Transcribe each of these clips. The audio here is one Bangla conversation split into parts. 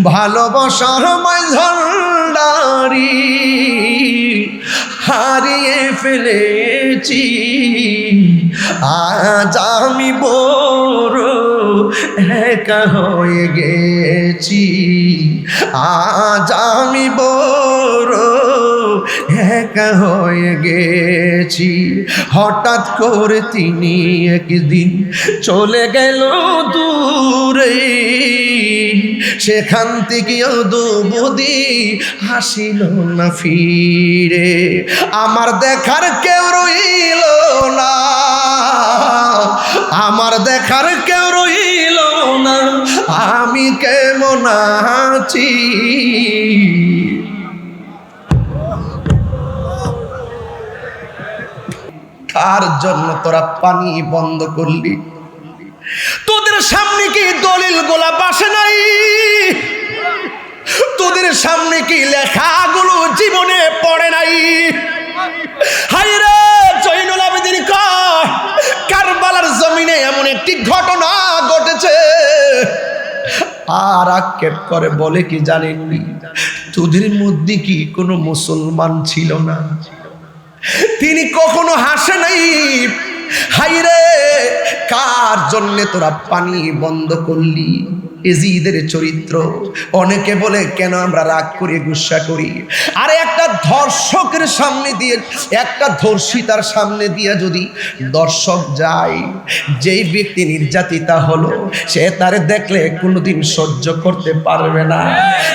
ভালোবাসার মাঝারি হারিয়ে ফেলেছি, আজ আমি বড় একা হয়ে গেছি, আজ আমি বড় একা হয়ে গেছি। হঠাৎ করে তিনি একদিন চলে গেল দূরে, সেখান থেকেও দুবুদি হাসিল না ফিরে। আমার দেখার কেউ রইল না, আমার দেখার কেউ রইল না, আমি কেমন আছি। কার জন্য তোরা পানি বন্ধ করলি? তোদের সামনে কি দলিল গোলা বাসে নাই? তোদের সামনে কি লেখাগুলো জীবনে পড়ে নাই? হায়রে জয়নুল আবেদিন কয়, কারবালার জমিনে এমন একটি ঘটনা ঘটেছে, আর আক্ষেপ করে বলে কি জানেননি, তোদের মধ্যে কি কোনো মুসলমান ছিল না? তিনি কখনো হাসে নাই। হায়রে কার জন্য তোরা পানি বন্ধ করলি? এজিদের চরিত্র। অনেকে বলে কেন আমরা রাগ করি, গুসা করি। আর একটা ধর্ষকের সামনে দিয়ে, একটা ধর্ষিতার সামনে দিয়ে যদি দর্শক যায়, যেই ব্যক্তি নির্যাতিতা হলো, সে তারে দেখলে কোনোদিন সহ্য করতে পারবে না।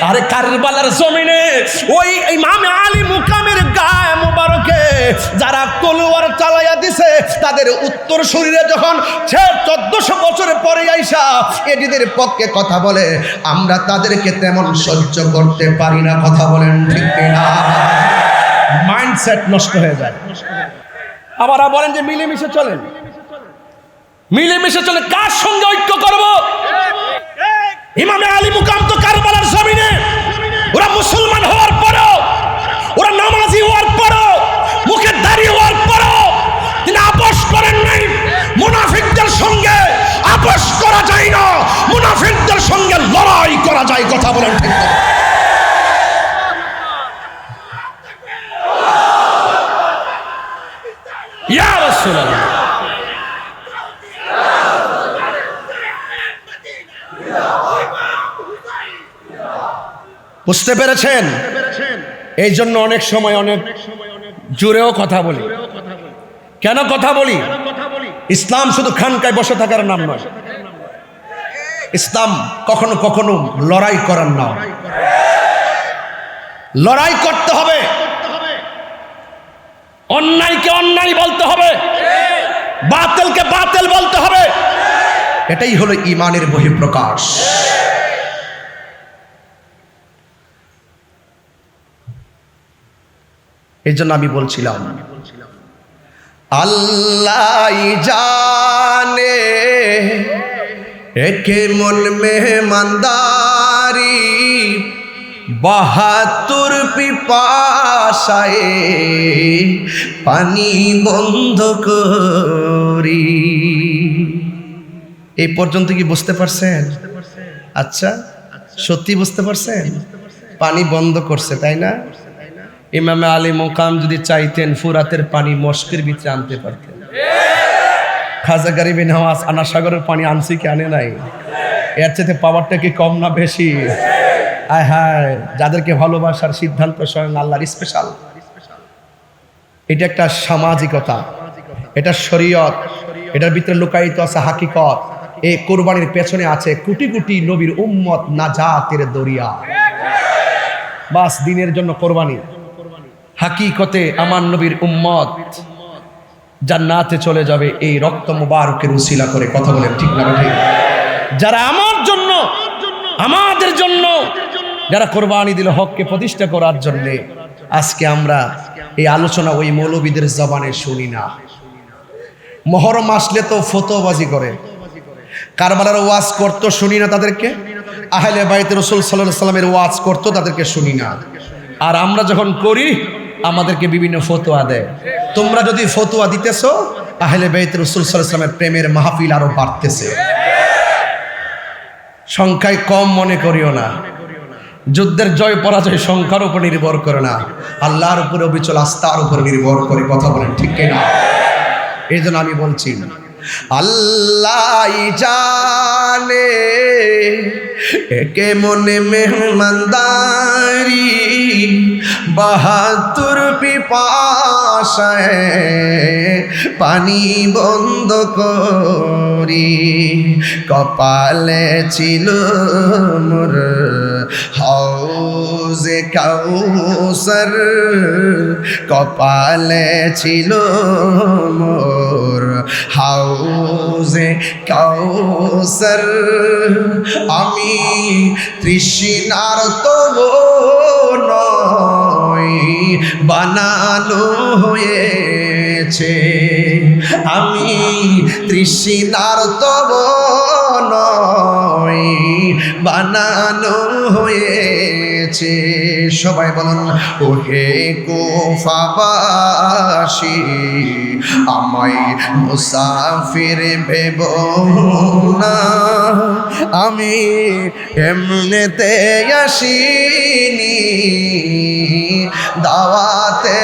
আরে কারবালার জমিনে ওই ইমাম আলী মুকামের গায়ে মোবারকে যারা তলোয়ার চালাইয়া দিছে, তাদের উত্তর শরীরে যখন 1400 বছর পরে আইসা এটিদের পক্ষে কথা বলে, আমরা তাদেরকে তেমন সহ্য করতে পারি না। কথা বলেন ঠিক কিনা? মাইন্ডসেট নষ্ট হয়ে যায়। আবার বলেন যে মিলেমিশে চলেন, মিলেমিশে চলে। কার সঙ্গে ঐক্য করব? ইমামে আলী মুকাম তো কারবালার জমিনে, ওরা মুসলমান হওয়ার পরও, ওরা নামাজি হওয়ার পরও, মুখে দাঁড়িয়ে হওয়ার পরও তিনি আপোষ করেন নাই। মুনাফিকদের সঙ্গে আপোষ করা যায় না, মুনাফিকদের সঙ্গে লড়াই করা যায়। কথা বলেন ঠিক না? ইয়া রাসূলুল্লাহ, বুঝতে পেরেছেন? এই জন্য অনেক সময় অনেক জোরেও কথা বলি। কেন কথা বলি? ইসলাম শুধু খানকায় বসে থাকার নাম নয়। ইসলাম কখনো কখনো লড়াই করার নাম। লড়াই করতে হবে, অন্যায়কে অন্যায় বলতে হবে, বাতিলকে বাতিল বলতে হবে। এটাই হলো ঈমানের বহিঃপ্রকাশ। এই জন্য আমি বলছিলাম, আল্লাহ জানে একে মন মেহমানদারি, 72 পিপাসায় পানি বন্ধ করি। এই পর্যন্ত কি বুঝতে পারছেন? আচ্ছা, সত্যি বুঝতে পারছেন? পানি বন্ধ করছে, তাই না? ইমামে আলী মুকাম যদি চাইতেন ফুরাতের পানি মস্কের ভিতরে আনতে পারতেন। খাজা গরিবে নওয়াজ আনা সাগরের পানি আনছি কি আনে নাই? এর চেয়ে পাওয়ারটা কি কম না বেশি? আয় হায়, যাদেরকে ভালোবাসার সিদ্ধান্ত স্বয়ং আল্লাহর স্পেশাল। এটা একটা সামাজিকতা, এটা শরীয়ত, এটার ভিতরে লুকায়িত আছে হাকিকত। এই কুরবানির পেছনে আছে কোটি কোটি নবীর উম্মত নাজাতের দরিয়া। বাস দিনের জন্য কোরবানি। হাকিকতে আমার নবীর উম্মত জান্নাতে চলে যাবে এই রক্ত মুবারকের উসিলা করে। কথা বলেন ঠিক না ঠিক? যারা আমার জন্য, আমাদের জন্য যারা কোরবানি দিল হককে প্রতিষ্ঠা করার জন্য, আজকে আমরা এই আলোচনা ওই মৌলবীদের জবানে শুনি না। মহরম আসলে তো ফতোয়াবাজি করে, কারবালার ওয়াজ করতো শুনি না তাদেরকে, আহলে বাইত রাসূল সাল্লাল্লাহু আলাইহি ওয়াসাল্লামের ওয়াজ করতো তাদেরকে শুনি না। আর আমরা যখন করি আমাদেরকে বিভিন্ন ফতোয়া দেয়। তোমরা যদি ফতোয়া দিতেছো, আহলে বাইত রাসূল সাল্লাল্লাহু আলাইহি ওয়াসাল্লামের প্রেমের মাহফিল আরো বাড়তেছে। সংখ্যায় কম মনে করিও না, যুদ্ধের জয় পরাজয় সংখ্যার উপর নির্ভর করে না, আল্লাহর উপরে অবিচল আস্থার উপর নির্ভর করে। কথা বলেন ঠিক কিনা? এই জন্য আমি বলছি, আল্লাহ জানে একে মনে মেহমানদারি, ৭২ পিপাসায় পানি বন্ধ করি, কপালে ছিল মোর হাউজে কাউসার, কপালে ছিল মোর হাউজে কাউসার। আমি তৃষ্ণার তবু নয় বানানো হয়েছে, আমি তৃষ্ণার তবু নয় বানানো হয়েছে। সবাই বলুন, ওহে কুফাবাসী আমায় মুসাফির ভেব না, আমি এমনিতে আসিনি দাওয়াতে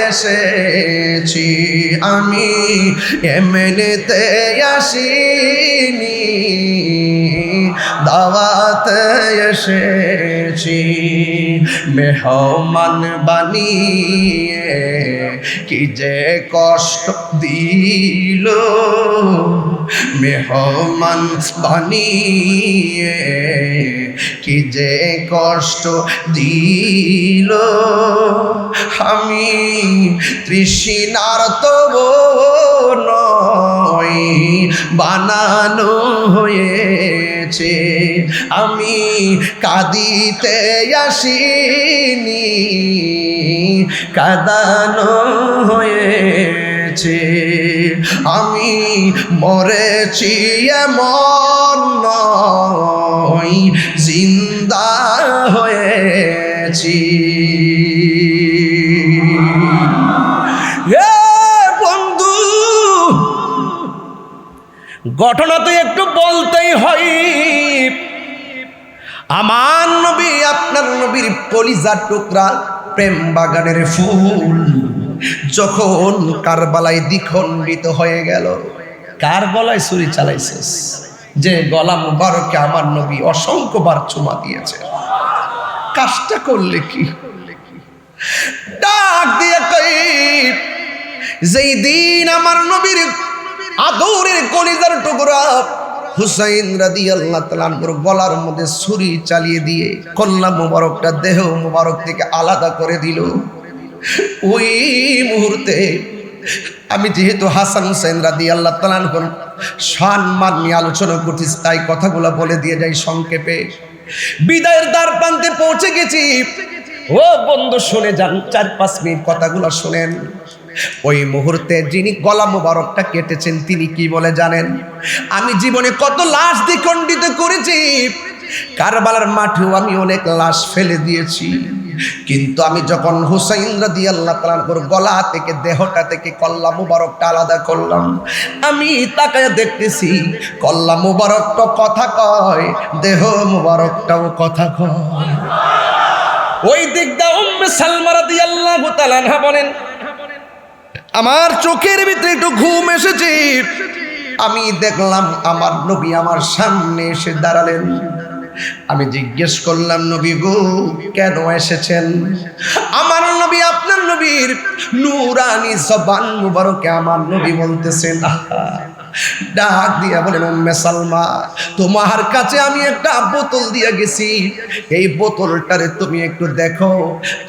এসেছি, আমি এমনিতে আসিনি দাওয়াতে এসেছি। মেহমান বানিয়ে কি যে কষ্ট দিল, মেহমান বানিয়ে কি যে কষ্ট দিল, আমি তৃষ্ণার তবু নয় বানানো হয়েছে, আমি কাঁদিতে আসিনি কাঁদানো হয়েছে, আমি মরেছি এমন নয় জিন্দা হয়েছি। বন্ধু, ঘটনা তো একটু বলতেই হয়। আমার নবী আপনার নবীর কলিজার টুকরা প্রেম বাগানের ফুল যখন কারবালায় দ্বিখণ্ডিত হয়ে গেল, কারবালায় ছুরি চালাইছিস যে গলা মুবারকে আমার নবী অসংখ্যবার চুমা দিয়েছে, কাজটা করলে কি? ডাক দিয়ে কই, যেই দিন আমার নবীর আদরের কলিজার টুকরা হুসাইন রাদিয়াল্লাহু তাআলা আনহুর গলার মধ্যে ছুরি চালিয়ে দিয়ে কল্লা মুবারকটা দেহ মুবারক থেকে আলাদা করে দিল, ওই মুহূর্তে আমি যেহেতু হাসান হুসাইন রাদিয়াল্লাহু তাআলা আনহুর সম্মান নিয়ে আলোচনা করতেছি, তাই কথাগুলো বলে দিয়ে যাই সংক্ষেপে। বিদায়ের দ্বার প্রান্তে পৌঁছে গেছি। ও বন্ধু শুনে যান, ৪-৫ মিনিট কথাগুলো শুনেন। ওই মুহূর্তে যিনি গলা মোবারকটা কেটেছেন তিনি কি বলে জানেন? আমি জীবনে কত লাশ দ্বিখণ্ডিত করেছি, কারবালার মাঠেও আমি অনেক লাশ ফেলে দিয়েছি, কিন্তু আমি যখন হুসাইন রাদিয়াল্লাহু তাআলা আনহুর গলা থেকে দেহটা থেকে কল্লা মুবারকটা আলাদা করলাম, আমি তাকায় দেখতেছি কল্লা মুবারকটা কথা কয়, দেহ মুবারকটাও কথা কয়। ওই দিকটা উম্মে সালমা রাদিয়াল্লাহু তাআলা আনহা বলেন, আমার চোখের ভিতরে একটু ঘুম এসেছে, আমি দেখলাম আমার নবী আমার সামনে এসে দাঁড়ালেন। আমি জিজ্ঞেস করলাম, নবী গো কেন এসেছেন? আমার নবী আপনার নবীর নূরানি জবান মুবারকে আমার নবী বলতেছেন, ডাক দিয়া বলেন, উম্মে সালমা তোমার কাছে আমি একটা বোতল দিয়ে গেছি, এই বোতলটারে তুমি একটু দেখো।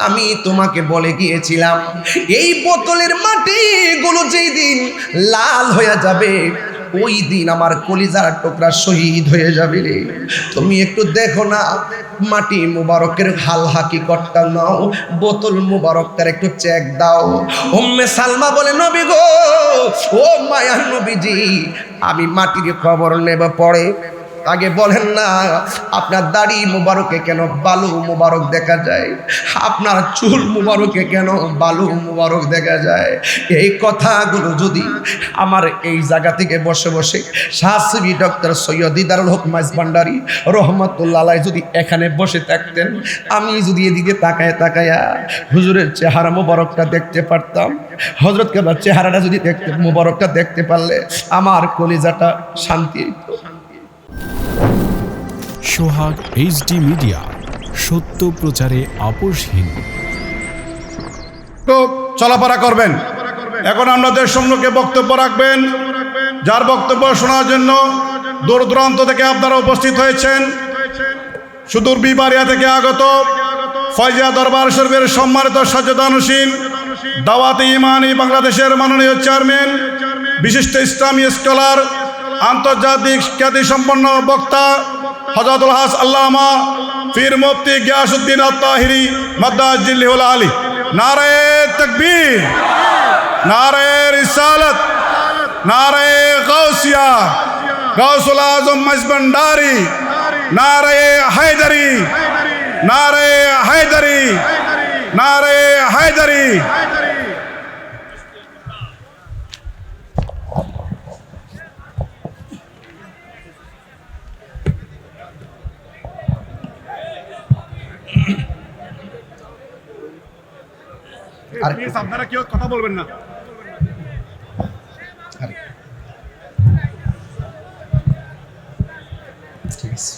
আমি তোমাকে বলে গিয়েছিলাম এই বোতলের মাটিগুলো যেই দিন লাল হয়ে যাবে ওই দিন আমার কলিজার টুকরা শহীদ হয়ে যাবে রে। তুমি একটু দেখো না, মাটি মুবারকের হাল হাকিকতটা নাও, বোতল মুবারকটার একটু চেক দাও। উম্মে সালমা বলে, নবী গো, ও মায়ার নবীজি, আমি মাটির খবর নেব পরে, আগে বলেন না, আপনার দাড়ি মুবারকে কেন বালু মুবারক দেখা যায়? আপনার চুল মুবারকে কেন বালু মুবারক দেখা যায়? এই কথাগুলো যদি আমার এই জায়গা থেকে বসে বসে শাহসিবি ডক্টর সৈয়দ দিদারুল হক মাইজভান্ডারী রহমাতুল্লাহ আলাইহি যদি এখানে বসে থাকতেন, আমি যদি এদিকে তাকায়া হুজুরের চেহারা মুবারকটা দেখতে পারতাম, হযরত কেবলার চেহারাটা যদি দেখতে মুবারকটা দেখতে পারলে আমার কলিজাটা শান্তি হইতো। সোহাগ এইচডি মিডিয়া, সত্য প্রচারে আপোষহীন। তো চলাফেরা করবেন। এখন আপনাদের সম্মুখে বক্তব্য রাখবেন, যার বক্তব্য শোনার জন্য দূর দূরান্ত থেকে আপনারা উপস্থিত হয়েছেন। সুদূর বিবারিয়া থেকে আগত ফয়জিয়া দরবার শরীফের সম্মানিত সচেতনশীল দাওয়াতে ইমানি বাংলাদেশের মাননীয় চেয়ারম্যান, বিশিষ্ট ইসলামী স্কলার, আন্তর্জাতিক খ্যাতিসম্পন্ন বক্তা হযরতুল হাস আল্লামা পীর মুফতি গিয়াসউদ্দিন আত-তাহিরি মাদ্দাজিল্লাহুল আলী। নারে তাকবীর, নারে রিসালাত, নারে গাউসিয়া, গাউসুল আজম মাইজভান্ডারী, নারে হায়দারি, নারে হায়দারি, নারে হায়দারি। আপনারা কেউ কথা বলবেন না। ঠিক আছে।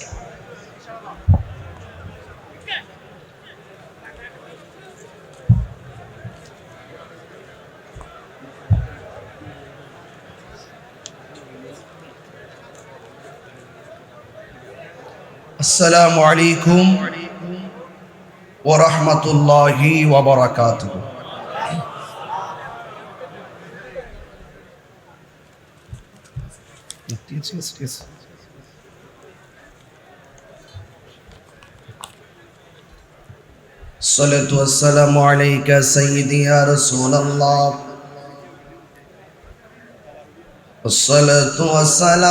আসসালামু আলাইকুম ওয়া রাহমাতুল্লাহি ওয়া বারাকাতুহু। الصلاة والسلام عليك سيدي يا رسول الله، الصلاة والسلام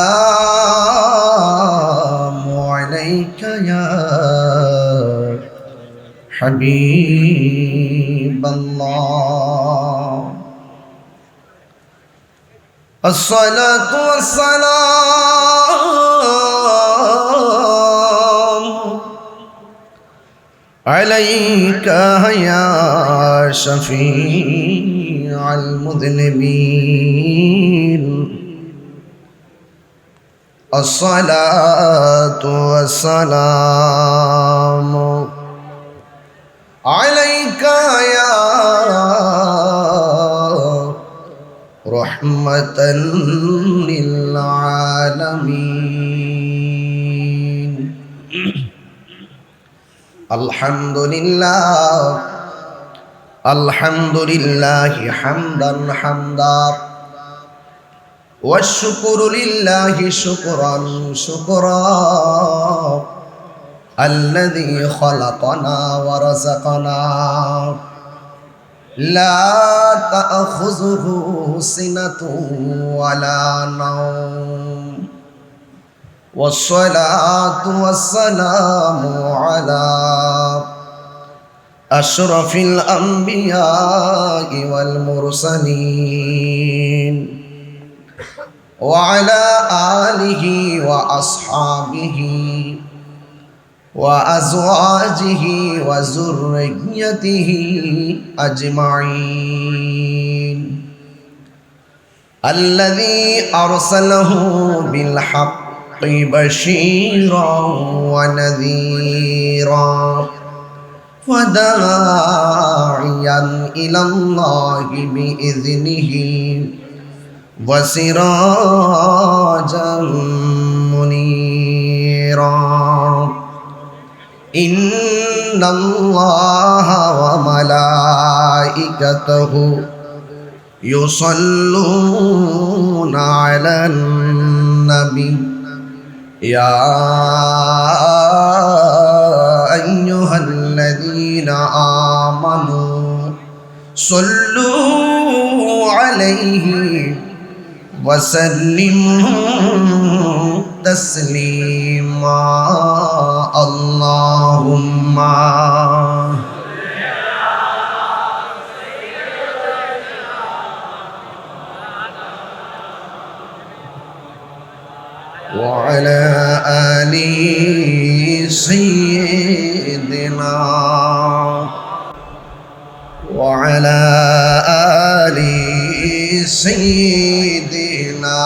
عليك يا حبيب الله، الصلاة والسلام عليك يا شفيع المذنبين، الصلاة والسلام عليك يا رحمة للعالمين. الحمد لله، الحمد لله حمدا حمدا، والشكر لله شكرا شكرا، الذي خلقنا ورزقنا لا تأخذه سنة ولا نوم، والصلاة والسلام على أشرف الأنبياء والمرسلين، وعلى آله وأصحابه وأزواجه وذريته أجمعين، الذي أرسله بالحق بشيرا ونذيرا وداعيا إلى الله بإذنه وسراجا منيرا. إن الله وملائكته يصلون على النبي يا أيها الذين آمنوا صلوا عليه وسلموا تسليما اللهم وعلى آل سيدنا وعلى آل سيدنا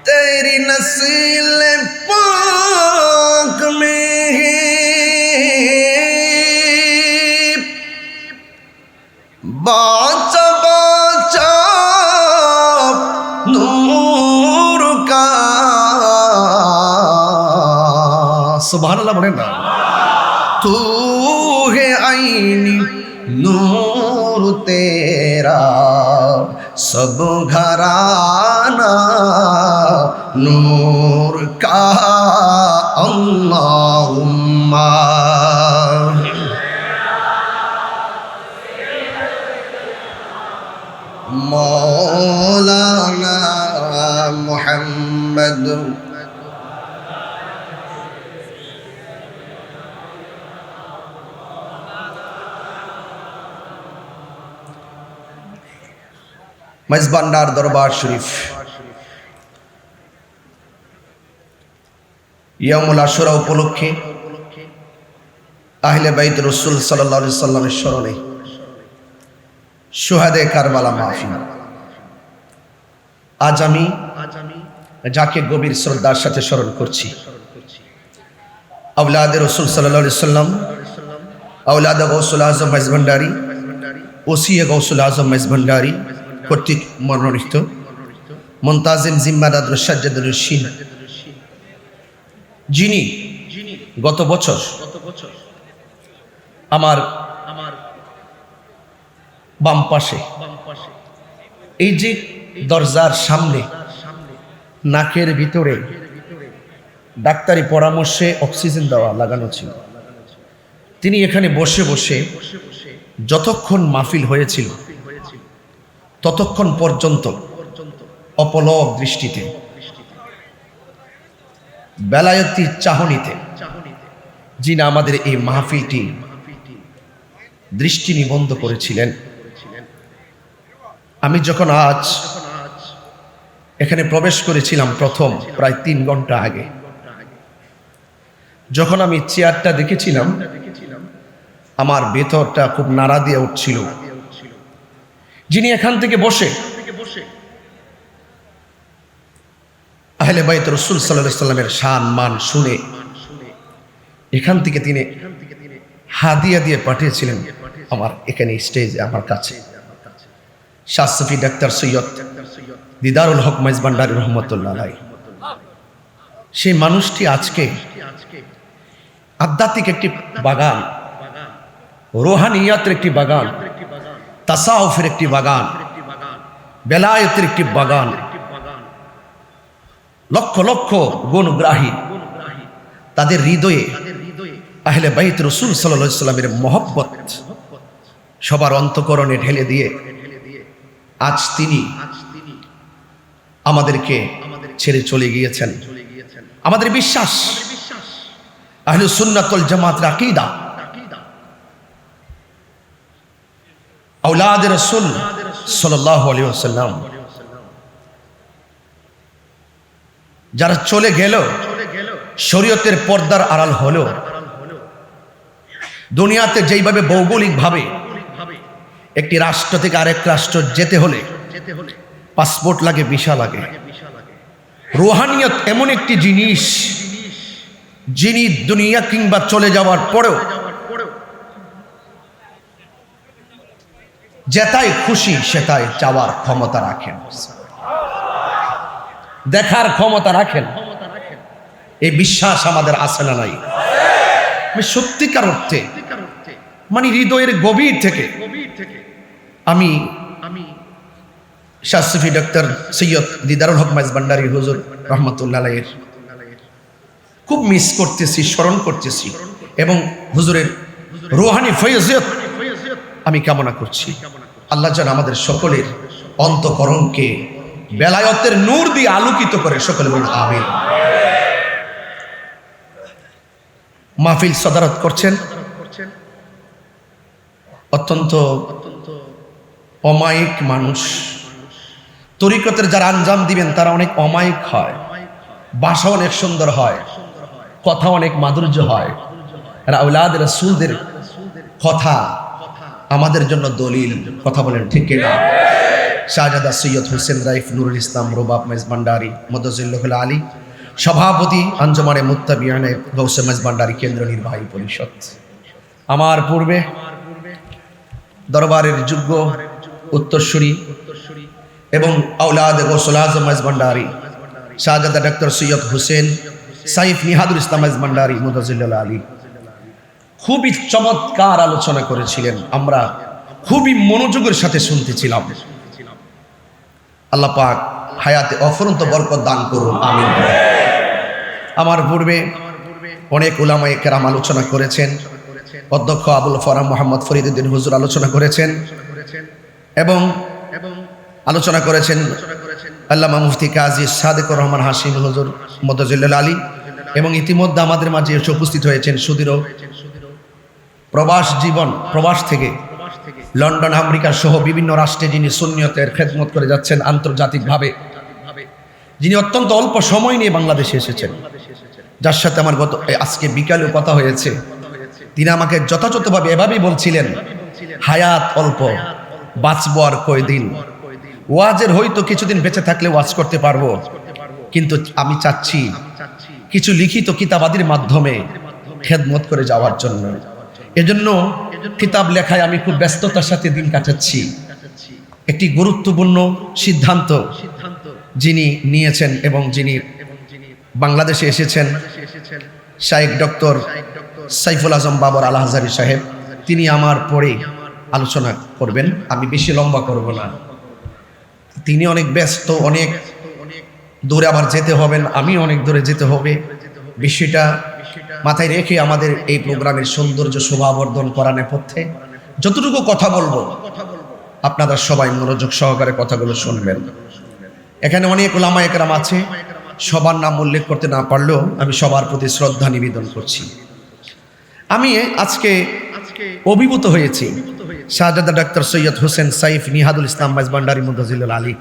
तेरी नस्ल पाक में है बाचा बाचा नूर का सुभान अल्लाह बोलें ना तू है आईनी नूर तेरा सब घराना नूर का अल्लाहुम्मा मौलाना मुहम्मद मेजबानदार दरबार शरीफ ইয়ামুল আশুরা উপলক্ষে আহলে বাইত রাসূল সাল্লাল্লাহু আলাইহি সাল্লামের স্মরণে শুহাদায়ে কারবালা মাহফিল। আজ আমি যাকে গভীর শ্রদ্ধার সাথে স্মরণ করছি, আওলাদে রাসূল সাল্লাল্লাহু আলাইহি সাল্লাম, আওলাদে গাউসুল আজম মেজবান্ডারি, ওসিয়ে গাউসুল আজম মেজবান্ডারি কর্তৃক মনোনীত মুনতাজিম জিম্মাদার সাজ্জাদুর রশিদ, যিনি গত বছর আমার বাম পাশে এই যে দরজার সামনে নাকের ভিতরে ডাক্তারি পরামর্শে অক্সিজেন দেওয়া লাগানো ছিল, তিনি এখানে বসে বসে যতক্ষণ মাহফিল হয়েছিল ততক্ষণ পর্যন্ত অপলক দৃষ্টিতে বেলায়েতি চাহনিতে যিনি আমাদের এই মাহফিলটি দৃষ্টি নিবন্ধ করেছিলেন। আমি যখন আজ এখানে প্রবেশ করেছিলাম প্রথম প্রায় 3 ঘন্টা আগে, যখন আমি চেয়ারটা দেখেছিলাম আমার ভেতরটা খুব নাড়া দিয়ে উঠছিল। যিনি এখান থেকে বসে আহলে বাইত রাসূল সাল্লাল্লাহু আলাইহি সাল্লামের শান মান শুনে এখান থেকে তিনি হাদিয়া দিয়ে পাঠিয়েছিলেন আমার এখানে স্টেজে আমার কাছে শাহ সুফি ডাক্তার সৈয়দ দিদারুল হক মেজবান্ডারি রহমতুল্লাহ আলাইহি। সেই মানুষটি আজকে আধ্যাত্মিক একটি বাগান, রোহানিয়াতের একটি বাগান, তাসাউফের একটি বাগান, বেলায়েতের একটি বাগান, লক্ষ লক্ষ গুণগ্রাহী তাদের হৃদয়ে আহলে বাইত রাসূল সাল্লাল্লাহু আলাইহি সাল্লামের মহব্বত সবার অন্তঃকরণে ঢেলে দিয়ে আজ তিনি আমাদেরকে ছেড়ে চলে গিয়েছেন। আমাদের বিশ্বাস আহলে সুন্নাত ওয়াল জামাতের আকীদা আওলাদে রাসূল সাল্লাল্লাহু আলাইহি ওয়াসাল্লাম যারা চলে গেল, শরীয়তের পর্দার আড়াল হলো, দুনিয়াতে যেইভাবে ভৌগোলিকভাবে একটি রাষ্ট্র থেকে আরেক রাষ্ট্র যেতে হলে পাসপোর্ট লাগে, ভিসা লাগে, রুহানিয়ত এমন একটি জিনিস যিনি দুনিয়া কিংবা চলে যাওয়ার পরেও যেটাই খুশি সেটাই চাওয়ার ক্ষমতা রাখেন, দেখার ক্ষমতা রাখেন। এই বিশ্বাস আমাদের আছে না নাই? আমি সত্যিকার অর্থে মানে হৃদয়ের গভীর থেকে আমি শাহ সুফি ডাক্তার সৈয়দ দিদারুল হক মেজবান্ডারি হুজুর রহমতুল্লাহ আলাইহির খুব মিস করতেছি, স্মরণ করতেছি এবং হুজুরের রুহানি ফয়জিয়ত আমি কামনা করছি। আল্লাহ যেন আমাদের সকলের অন্তঃকরণকে বেলায়তের নূর দিয়ে আলোকিত করে, সকলে বলুন আমিন। মাহফিল সদারত করছেন অত্যন্ত অমায়িক মানুষ। তরিকতের যারা আঞ্জাম দিবেন তারা অনেক অমায়িক হয়, ভাষা অনেক সুন্দর হয়, কথা অনেক মাধুর্য হয়। আওলাদ রাসূলদের কথা আমাদের জন্য দলিল, কথা বলেন ঠিক কিনা? শাহজাদা সৈয়দ হোসেন রাইফ নুরুল ইসলাম রুবাব মেজবান্ডারি মদজিল্লুল আলী, সভাপতি আঞ্জুমানে মুত্তাবিয়ানে গৌসে মেজবান্ডারি কেন্দ্র নির্বাহী পরিষদ। আমার পূর্বে দরবারের যোগ্য উত্তরসূরি এবং আওলাদ গৌসুল আজম মেজবান্ডারি শাহজাদা ডক্টর সৈয়দ হোসেন সাইফ নিহাদুল ইসলাম মেজবান্ডারি মদজিল্লুল আলী খুবই চমৎকার আলোচনা করেছিলেন। আমরা খুবই মনোযোগের সাথে শুনতেছিলাম। আল্লাহ পাক হায়াতে অফুরন্ত বরকত দান করুন, আমিন। আমার পূর্বে অনেক উলামায়ে কেরাম আলোচনা করেছেন। অধ্যক্ষ আবুল ফরাম মোহাম্মদ ফরিদউদ্দিন হুজুর আলোচনা করেছেন এবং আলোচনা করেছেন আল্লামা মুফতি কাজী সাদেকুর রহমান হাশিম হুজুর মদজিল্লুল আলী, এবং ইতিমধ্যে আমাদের মাঝে এসে উপস্থিত হয়েছেন সুদূর প্রবাস জীবন, প্রবাস থেকে লন্ডন আমেরিকা সহ বিভিন্ন রাষ্ট্রে যিনি সুন্নিয়তের খেদমত করে যাচ্ছেন আন্তর্জাতিকভাবে, যিনি অত্যন্ত অল্প সময় নিয়ে বাংলাদেশে এসেছেন, যার সাথে আমার আজকে বিকালেও কথা হয়েছে। তিনি আমাকে যথাযথভাবে এভাবেই বলছিলেন, হায়াত অল্প, বাঁচবো আর কয়দিন, ওয়াজের হয়তো কিছুদিন বেঁচে থাকলে ওয়াজ করতে পারবো, কিন্তু আমি চাচ্ছি কিছু লিখিত কিতাবাদির মাধ্যমে খেদমত করে যাওয়ার জন্য। এজন্য কিতাব লেখায় আমি খুব ব্যস্ততার সাথে দিন কাটাচ্ছি। একটি গুরুত্বপূর্ণ সিদ্ধান্ত যিনি নিয়েছেন এবং যিনি বাংলাদেশে এসেছেন, শাইখ ডক্টর সাইফুল আজম বাবর আল আজহারী সাহেব, তিনি আমার পরে আলোচনা করবেন। আমি বেশি লম্বা করব না, তিনি অনেক ব্যস্ত, অনেক দূরে আবার যেতে হবেন, আমি অনেক দূরে যেতে হবে। বিষয়টা মাথায় রেখে আমাদের এই প্রোগ্রামের সৌন্দর্য শোভাবর্ধন করার নেপথ্যে যতটুকু কথা বলবো আপনারা সবাই মনোযোগ সহকারে কথাগুলো শুনবেন। এখানে অনেক উলামায়ে কেরাম আছে, সবার নাম উল্লেখ করতে না পারলেও আমি সবার প্রতি শ্রদ্ধা নিবেদন করছি। আমি আজকে অভিভূত হয়েছি শাহজাদা ডক্টর সৈয়দ হোসেন সাইফ নিহাদুল ইসলাম মেজবান্ডারি মদজিল্লুল আলী,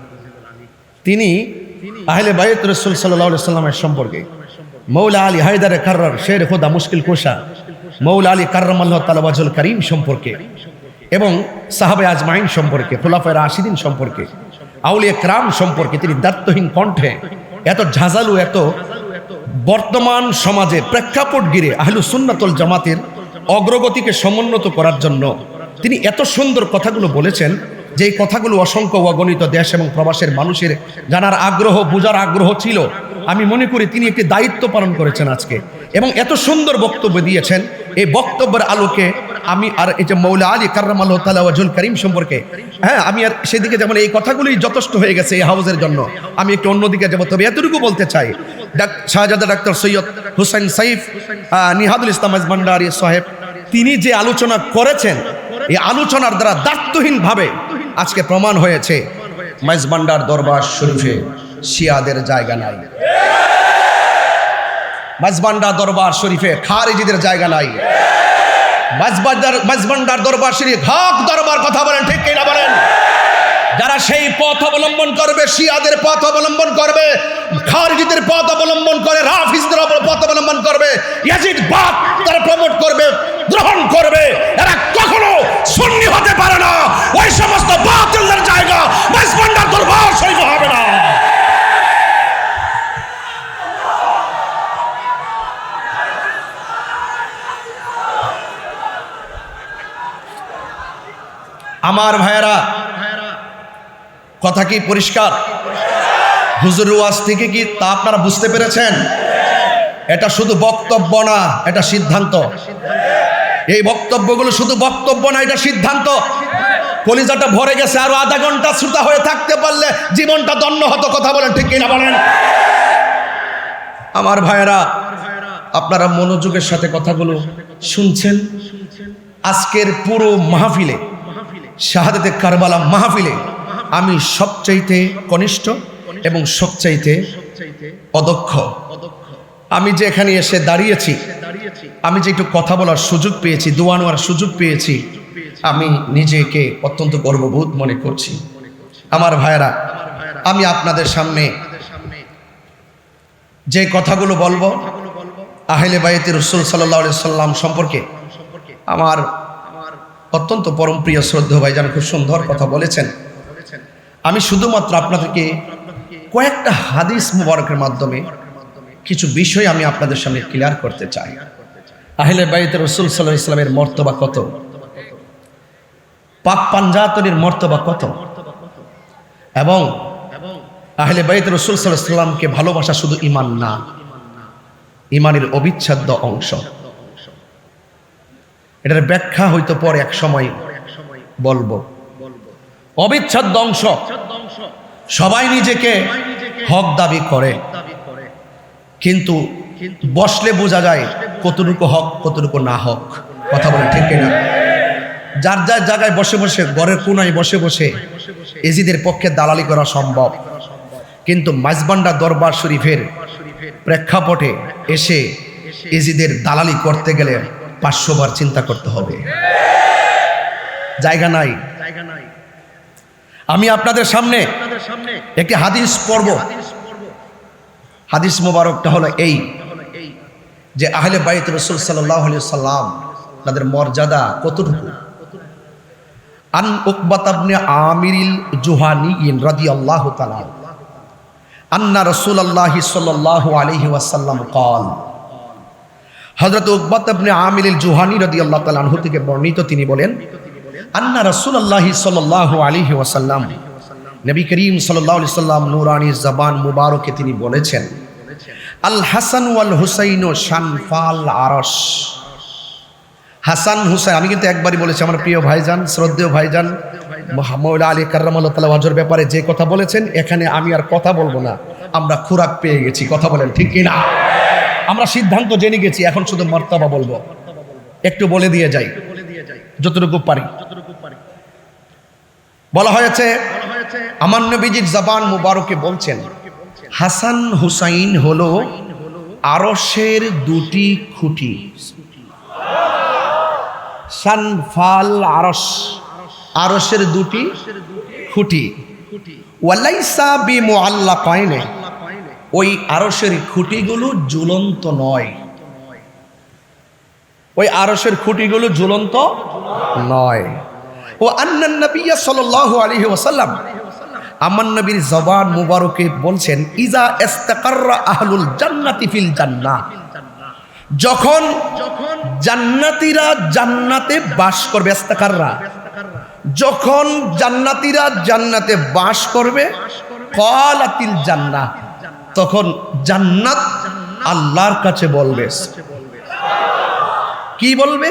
তিনি আহলে বাইত রাসূল সাল্লাল্লাহু আলাইহি ওয়াসাল্লামের সম্পর্কে, মৌলা আলী হায়দারে কাররার শের খোদা মুশকিল কোশা মৌলা আলী কাররামাল্লাহু তাআলা ওয়াজহুল কারীম সম্পর্কে এবং সাহাবে আজমাইন সম্পর্কে, খুলাফায়ে রাশিদিন সম্পর্কে, আউলিয়া কেরাম সম্পর্কে তিনি দায়িত্বহীন কণ্ঠে এত ঝাঁঝালু, এত বর্তমান সমাজে প্রেক্ষাপট ঘিরে আহলুস সুন্নাত ওয়াল জামাতের অগ্রগতিকে সমুন্নত করার জন্য তিনি এত সুন্দর কথাগুলো বলেছেন, যে কথাগুলো অসংখ্য অগণিত দেশ এবং প্রবাসের মানুষের জানার আগ্রহ, বোঝার আগ্রহ ছিল। আমি মনে করি তিনি একটি দায়িত্ব পালন করেছেন আজকে, এবং এত সুন্দর বক্তব্য দিয়েছেন। এই বক্তব্যের আলোকে আমি আর এই যে মৌলা আলী কাররামাল্লাহু তাআলা ওয়াজহুল কারীম সম্পর্কে, আমি আর সেদিকে যেমন এই কথাগুলোই যথেষ্ট হয়ে গেছে এই হাউজের জন্য, আমি একটু অন্যদিকে যাবো। তবে এতটুকু বলতে চাই, শাহজাদা ডাক্তার সৈয়দ হোসেন সাইফ নিহাদুল ইসলাম মেজবান্ডারি সাহেব তিনি যে আলোচনা করেছেন, এই আলোচনার দ্বারা দায়িত্বহীনভাবে আজকে প্রমাণ হয়েছে মেজবান্ডার দরবার শরীফে শিয়াদের জায়গা নাই, মেজবান্ডার দরবার শরীফে খারিজিদের জায়গা নাই। মেজবান্ডার দরবার শরীফ হক দরবার, কথা বলেন ঠিক কিনা বলেন? যারা সেই পথ অবলম্বন করবে, শিয়াদের পথ অবলম্বন করবে, খারিজিদের পথ অবলম্বন করে, রাফিজদের পথ অবলম্বন করবে, ইয়াজিদবাদ তারা প্রমোট করবে, গ্রহণ করবে, এরা কখনো সুন্নি হতে পারে না। ওই সমস্ত বাতিলদের জায়গা মেজবান্ডার দরবার শরীফ হবে না। আমার ভাইয়েরা, কথা কি পরিষ্কার? হুজুরের ওয়াজ থেকে কি তা আপনারা বুঝতে পেরেছেন? এটা শুধু বক্তব্য না, এটা সিদ্ধান্ত। এই বক্তব্যগুলো শুধু বক্তব্য না, এটা সিদ্ধান্ত। কলিজাটা ভরে গেছে, আরো আধা ঘন্টা শ্রোতা হয়ে থাকতে পারলে জীবনটা ধন্য হতো। কথা বলেন ঠিক কিনা বলেন? আমার ভাইয়েরা, আপনারা মনোযোগের সাথে কথাগুলো শুনছেন। আজকের পুরো মাহফিলে শাহাদাতে কারবালা মাহফিলে আমি সবচাইতে কনিষ্ঠ এবং সবচাইতে অদক্ষ। আমি যে এখানে এসে দাঁড়িয়েছি, আমি যে একটু কথা বলার সুযোগ পেয়েছি, দোয়া নেওয়ার সুযোগ পেয়েছি, আমি নিজেকে অত্যন্ত গর্ববোধ মনে করছি। আমার ভাইয়েরা, আমি আপনাদের সামনে যে কথাগুলো বলবো আহলে বাইতে রাসূল সাল্লাল্লাহু আলাইহি সাল্লাম সম্পর্কে, আমার অত্যন্ত পরম প্রিয় শ্রদ্ধেয় ভাইজান খুব সুন্দর কথা বলেছেন। আমি শুধুমাত্র আপনাদেরকে কয়েকটা হাদিস মুবারকের মাধ্যমে কিছু বিষয় আমি আপনাদের সামনে ক্লিয়ার করতে চাই। আহলে বাইতে রাসূল সাল্লাল্লাহু আলাইহি সাল্লামের মর্তবা কত, পাক পাঞ্জাতনের মর্তবা কত, এবং আহলে বাইত রাসূল সাল্লাল্লাহু আলাইহি সাল্লামকে ভালোবাসা শুধু ঈমান না, ঈমানের অবিচ্ছেদ্য অংশ। এটার ব্যাখ্যা হয়তো পরে এক সময় বলবো। অবিচ্ছেদ্য অংশ। সবাই নিজেকে হক দাবি করে, কিন্তু বসলে বোঝা যায় কতটুকু হক কতটুকু না হক। কথা বলে ঠিক কিনা? যার যার জায়গায় বসে বসে, ঘরের কোনায় বসে বসে এজিদের পক্ষে দালালি করা সম্ভব, কিন্তু মাইজবান্ডা দরবার শরীফের প্রেক্ষাপটে এসে এজিদের দালালি করতে গেলে 500 বার চিন্তা করতে হবে। জায়গা নাই। আমি আপনাদের সামনে একটি হাদিস পড়ব। হাদিস মোবারকটা হলো এই যে আহলে বাইত রাসূল সাল্লাল্লাহু আলাইহি সাল্লাম তাদের মর্যাদা কতটুকু। আন উকবাত ইবনে আমিরিল জুহানী রাদিয়াল্লাহু তাআলা আন্না রাসূলুল্লাহ সাল্লাল্লাহু আলাইহি ওয়াসাল্লাম قال, হযরত উকবাত ইবনে আমিরিল জুহানী রাদিয়াল্লাহু তাআলা আনহু থেকে বর্ণিত, তিনি বলেন আন্না রাসূলুল্লাহ সাল্লাল্লাহু আলাইহি ওয়াসাল্লাম, নবী করিম সাল্লাল্লাহু আলাইহি সাল্লাম নূরানী জবান মুবারকে তিনি বলেছেন, আল হাসান ওয়াল হুসাইন শানফাল আরশ। হাসান হুসাইন, আমি কিন্তু একবারই বলেছি, আমার প্রিয় ভাইজান, শ্রদ্ধেয় ভাইজান মাওলানা আলী কাররামাল্লাহু তাআলা ওয়াজহর ব্যাপারে যে কথা বলেছেন, এখানে আমি আর কথা বলবো না। আমরা খোরাক পেয়ে গেছি। কথা বলেন ঠিক কিনা? আমরা সিদ্ধান্ত জেনে গেছি, এখন শুধু মর্তবা বলবো। একটু বলে দিয়ে যাই যতটুকু পারি। বলা হয়েছে আমার নবীজির জবান মুবারকে বলছেন, হাসান হুসাইন হলো আরশের দুটি খুঁটি। শানফাল আরশ, আরশের দুটি খুঁটি। ওয়ালাইসা বিমুআল্লাকাইন, ওই আরশের খুঁটিগুলো ঝুলন্ত নয়। ওই আরশের খুঁটিগুলো ঝুলন্ত নয়। ও আন্নান নবী সাল্লাল্লাহু আলাইহি ওয়াসাল্লাম, আমার নবীর জবান মুবারকে বলছেন, ইজা ইস্তাকাররা আহলুল জান্নাতি ফিল জান্নাহ, যখন জান্নাতীরা জান্নাতে বাস করবে, ইস্তাকাররা, যখন জান্নাতীরা জান্নাতে বাস করবে, ক্বালাতিল জান্নাহ, তখন জান্নাত আল্লাহর কাছে বলবে, কি বলবে?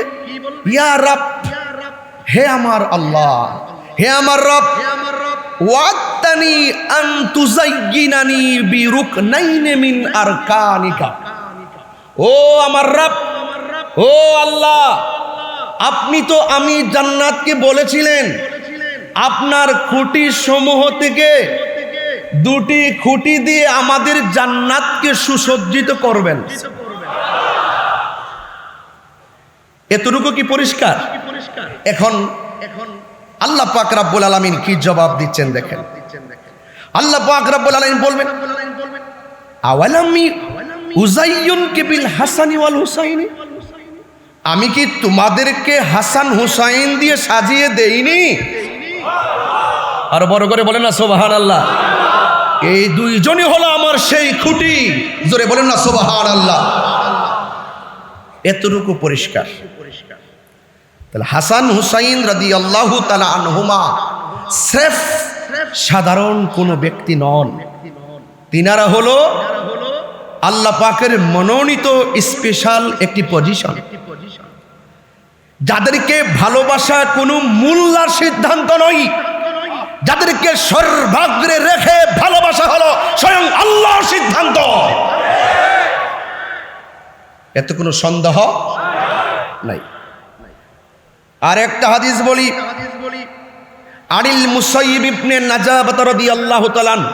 ইয়া রাব, হে আমার আল্লাহ, হে আমার রব, ওয়াত্তানি আন তুযায়্যিনানি বিরুকনাইন মিন আরকানিকা। ও আমার রব, ও আল্লাহ, আপনি তো আমি জান্নাতকে বলেছিলেন আপনার খুঁটি সমূহ থেকে দুটি খুঁটি দিয়ে আমাদের জান্নাতকে সুসজ্জিত করবেন। এতটুকু কি পরিষ্কার? এখন আল্লাহ পাক রব্বুল আলামিন কি জবাব দিচ্ছেন দেখেন। আল্লাহ পাক রব্বুল আলামিন বলবেন, আওয়ালামি উযায়্যিনকা বিল হাসানি ওয়াল হুসাইনি, আমি কি তোমাদেরকে হাসান হুসাইন দিয়ে সাজিয়ে দেইনি? আর বড় করে বলেন না সুবহানাল্লাহ। এই দুইজনই হলো আমার সেই খুঁটি। জোরে বলেন না সুবহানাল্লাহ। এতটুকু পরিষ্কার। তাহলে হাসান হুসাইন রাদিয়াল্লাহু তাআলা আনহুমা স্রেফ সাধারণ কোনো ব্যক্তি নন, তিনারা হলো আল্লাহ পাকের মনোনীত স্পেশাল একটি পজিশন, যাদেরকে ভালোবাসা কোনো মূল্যার সিদ্ধান্ত নয়, যাদেরকে সর্বাগ্রে রেখে ভালোবাসা হলো স্বয়ং আল্লাহর সিদ্ধান্ত। এত কোনো সন্দেহ নাই। আর একটা হাদিস বলি, আনিল মুসাইয়িব ইবনে নাজাবাহ রাদিয়াল্লাহু তাআলা আনহু,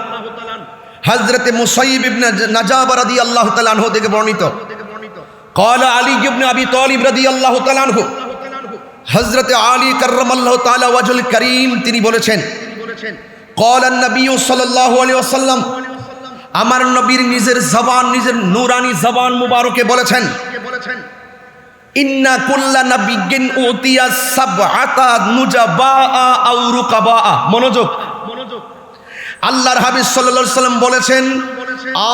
হযরত মুসাইয়িব ইবনে নাজাবাহ রাদিয়াল্লাহু তাআলা আনহু থেকে বর্ণিত। قال علي بن ابي طالب رضي الله تعالى عنه, হযরত আলী কাররামাল্লাহু তাআলা ওয়াজহুল কারীম তিনি বলেছেন, قال النبي صلى الله عليه وسلم, আমার নবীর নিজের জবান, নিজের নূরানি জবান মুবারকে বলেছেন, ইন্না কুল্লা নাবিয়্যিন উতিয়া সাবআতা নুজাবাআ আও রুকাবাআ। মনোযোগ, আল্লাহর হাবিব সাল্লাল্লাহু আলাইহি ওয়াসাল্লাম বলেছেন,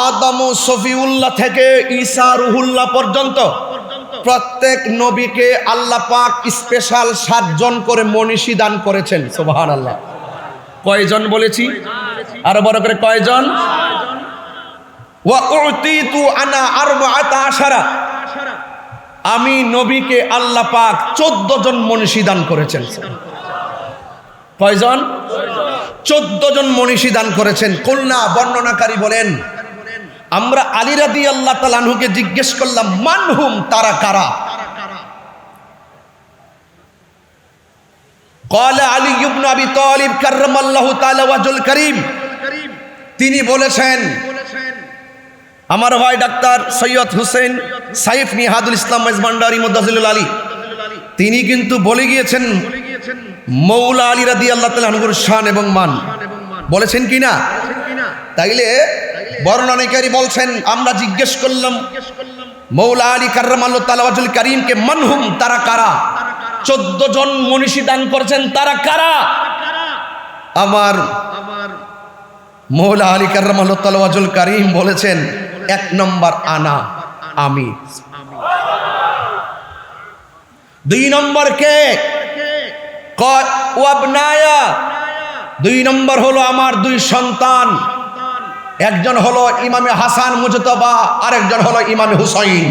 আদম ও সফিউল্লাহ থেকে ঈসা রুহুল্লাহ পর্যন্ত প্রত্যেক নবীকে আল্লাহ পাক স্পেশাল 7 জন করে মনীষী দান করেছেন। সুবহানাল্লাহ। কয়জন বলেছি? আরো বড় করে কয়জন? ওয়া উতিতু আনা আরবাআতা আশারা, আমি নবীকে আল্লাহ পাক 14 জন মনীষী দান করেছেন। কয়জন? 14 জন মনীষী দান করেছেন। কুলনা, বর্ণনাকারী বলেন, আমরা আলী রাদিয়াল্লাহু তাআলা আনহুকে জিজ্ঞেস করলাম, মানহুম, তারা কারা? ক্বালা আলী ইবনে আবি তালিব কাররামাল্লাহু তাআলা ওয়াজহুল কারীম, তিনি বলেছেন, আমার ভাই ডাক্তার সৈয়দ হুসেন সাইফ নিহাদুল ইসলাম মাইজভান্ডারী মুদাজ্জিলুল আলী, তিনি কিন্তু বলে গিয়েছেন মৌলা আলী রাদিয়াল্লাহু তাআলা আনহুর শান এবং মান। বলেছেন কি না? তাইলে বর্ণনাকারী বলছেন, আমরা জিজ্ঞেস করলাম মৌলা আলী কাররামাল্লাহু তাআলা ওয়াজহুল কারীমকে, মানহুম, তারা কারা? 14 জন মনীষী দান করেছেন, তারা কারা? আমার মৌলা আলী কাররামাল্লাহু তাআলা ওয়াজহুল কারীম বলেছেন, 1 নম্বর আনা, আমি। 2 নম্বর কে? ওয়াবনায়া, 2 নম্বর হলো আমার 2 সন্তান, একজন হলো ইমামে হাসান মুজতবা, আরেকজন হলো ইমামে হুসাইন।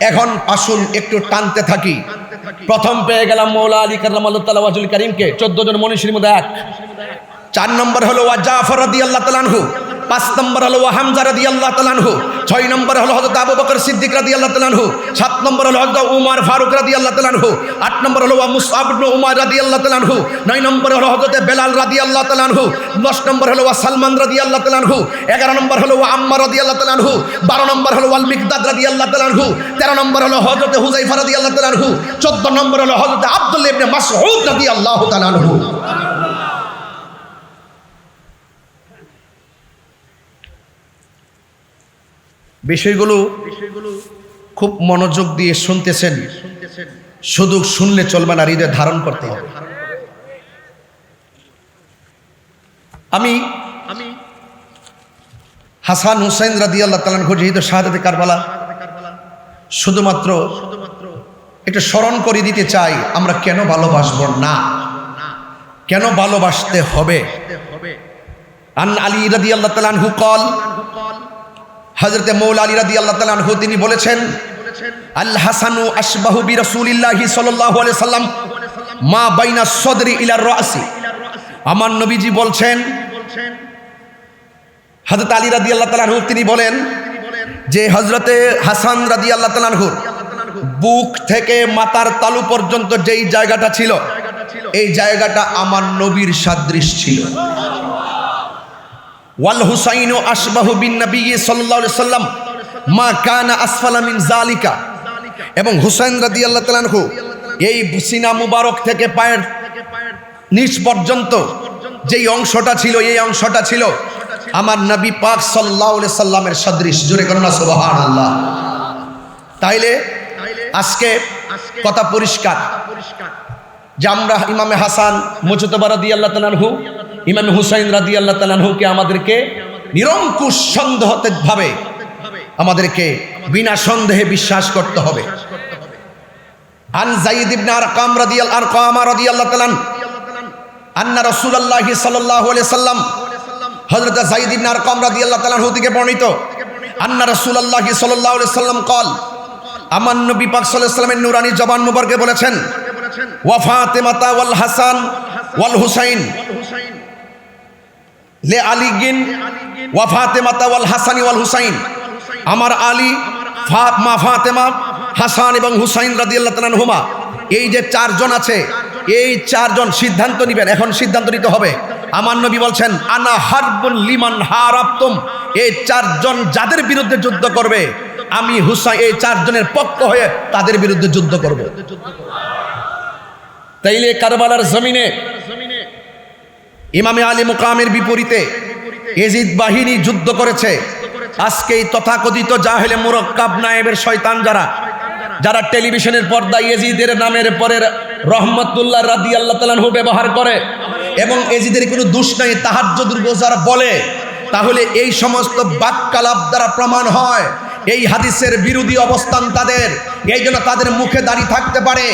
এখন আসুন একটু টানতে থাকি। প্রথম পেয়ে গেলাম মৌলা আলী কাররামাল্লাহু তাআলা ওয়াজহুল কারীমকে, 14 জন মনীষীর মধ্যে 1। 4 নম্বর হলো ওয়া জাফর রাদিয়াল্লাহু তাআলা আনহু, 5 নম্বর হলো ওয়া হামজা রাদিয়াল্লাহু তাআলা আনহু, 6 নম্বর হলো হযরত আবু বকর সিদ্দিক রাদিয়াল্লাহু তাআলা আনহু, 7 নম্বর হলো হযরত উমর ফারুক রাদিয়াল্লাহু তাআলা আনহু, 8 নম্বর হলো ওয়া মুসআব ইবনে উমার রাদিয়াল্লাহু তাআলা আনহু, 9 নম্বর হলো হযরত বেলাল রাদিয়াল্লাহু তাআলা আনহু, 10 নম্বর হলো ওয়া সালমান রাদিয়াল্লাহু তাআলা আনহু, 11 নম্বর হলো ওয়া আম্মার রাদিয়াল্লাহু তাআলা আনহু, 12 নম্বর হলো ওয়াল মিকদাদ রাদিয়াল্লাহু তাআলা আনহু, 13 নম্বর হলো হযরত হুযায়ফা রাদিয়াল্লাহু তাআলা আনহু, 14 নম্বর হলো হযরত আব্দুল্লাহ ইবনে মাসউদ রাদিয়াল্লাহু তাআলা আনহু। বিষয়গুলো খুব মনোযোগ দিয়ে শুনতেছেন, শুধু শুনলে চলবে না, হৃদয়ে ধারণ করতে হবে। আমি হাসান হুসাইন রাদিয়াল্লাহু তাআলা আনহু যেহেতু শাহাদাতে কারবালা, শুধুমাত্র একটু স্মরণ করে দিতে চাই, আমরা কেন ভালোবাসবো না, কেন ভালোবাসতে হবে। আন আলী রাদিয়াল্লাহু তাআলা আনহু কল, হযরত মৌলা আলী রাদিয়াল্লাহু তাআলা আনহু তিনি বলেছেন, আল হাসানু আশবাহু বিরাসূলিল্লাহি সাল্লাল্লাহু আলাইহি সাল্লাম মা বাইনা সদরি ইলা রাসি। আমার নবীজি বলছেন, হযরত আলী রাদিয়াল্লাহু তাআলা আনহু তিনি বলেন যে হযরতে হাসান রাদিয়াল্লাহু তাআলা আনহু বুক থেকে মাথার তালু পর্যন্ত যেই জায়গাটা ছিল, এই জায়গাটা আমার নবীর সাদৃশ ছিল। ওয়াল হুসাইনু আশবাহু বিন নবী সাল্লাল্লাহু আলাইহি সাল্লাম মা কানা আসফালা মিন যালিকা। এবং হুসাইন রাদিয়াল্লাহু তাআলা আনহু এই সিনা মুবারক থেকে পায়ের নিচ পর্যন্ত যেই অংশটা ছিল, এই অংশটা ছিল আমার নবী পাক সাল্লাল্লাহু আলাইহি সাল্লামের সদৃশ। জোরে করুন না সুবহানাল্লাহ। তাইলে আজকে কথা পরিষ্কার যে আমরা ইমামে হাসান মুজতবা রাদিয়াল্লাহু তাআলা আনহু, ইমাম হুসাইন রাদিয়াল্লাহু তাআলা আনহুকে আমাদেরকে নিরঙ্কুশ সন্দেহভাবে আমাদেরকে বিনা সন্দেহে বিশ্বাস করতে হবে। আন যায়েদ ইবনে আরকাম রাদিয়াল্লাহু তাআলা আন্না রাসূলুল্লাহ সাল্লাল্লাহু আলাইহি সাল্লাম, হযরত যায়েদ ইবনে আরকাম রাদিয়াল্লাহু তাআলা আনহু থেকে বর্ণিত, আন্না রাসূলুল্লাহ সাল্লাল্লাহু আলাইহি সাল্লাম কল, আমার নবী পাক সাল্লাল্লাহু আলাইহি সাল্লামের নূরানি জবান মুবারকে বলেছেন, ওয়া ফাতিমাতা ওয়াল হাসান ওয়াল হুসাইন লে আলিগিন ওয়া ফাতিমাতা ওয়াল হাসান ওয়াল হুসাইন। আমার আলী, মা ফাতেমা, হাসান এবং হুসাইন রাদিয়াল্লাহু তাআলা আনহুমা, এই যে 4 জন আছে, এই চারজন সিদ্ধান্ত নেবেন, এখন সিদ্ধান্ত নিতে হবে। আমার নবী বলছেন আনা হারবুন লিমান হারাবতুম, এই চারজন যাদের বিরুদ্ধে যুদ্ধ করবে আমি হুসাইন এই চারজনের পক্ষ হয়ে তাদের বিরুদ্ধে যুদ্ধ করব। তাইলে কারবালার জমিনে ইমামে আলী মুকামের বিপরীতে ইয়াজিদ বাহিনী যুদ্ধ করেছে। আজকে এই তথাকথিত জাহেলে মুরাক্কাব নায়েবের শয়তান যারা টেলিভিশনের পর্দায় ইয়াজিদের নামের পরে রহমতুল্লাহ রাদিয়াল্লাহু তাআলা আনহু ব্যবহার করে এবং ইয়াজিদের কোনো দোষ নাই তাহাজ্জুদের গোজার বলে, তাহলে এই সমস্ত বাক্যালাপ দ্বারা প্রমাণ হয় এই হাদিসের বিরোধী অবস্থান তাদের। এই জন্য তাদের মুখে দাড়ি থাকতে পারে,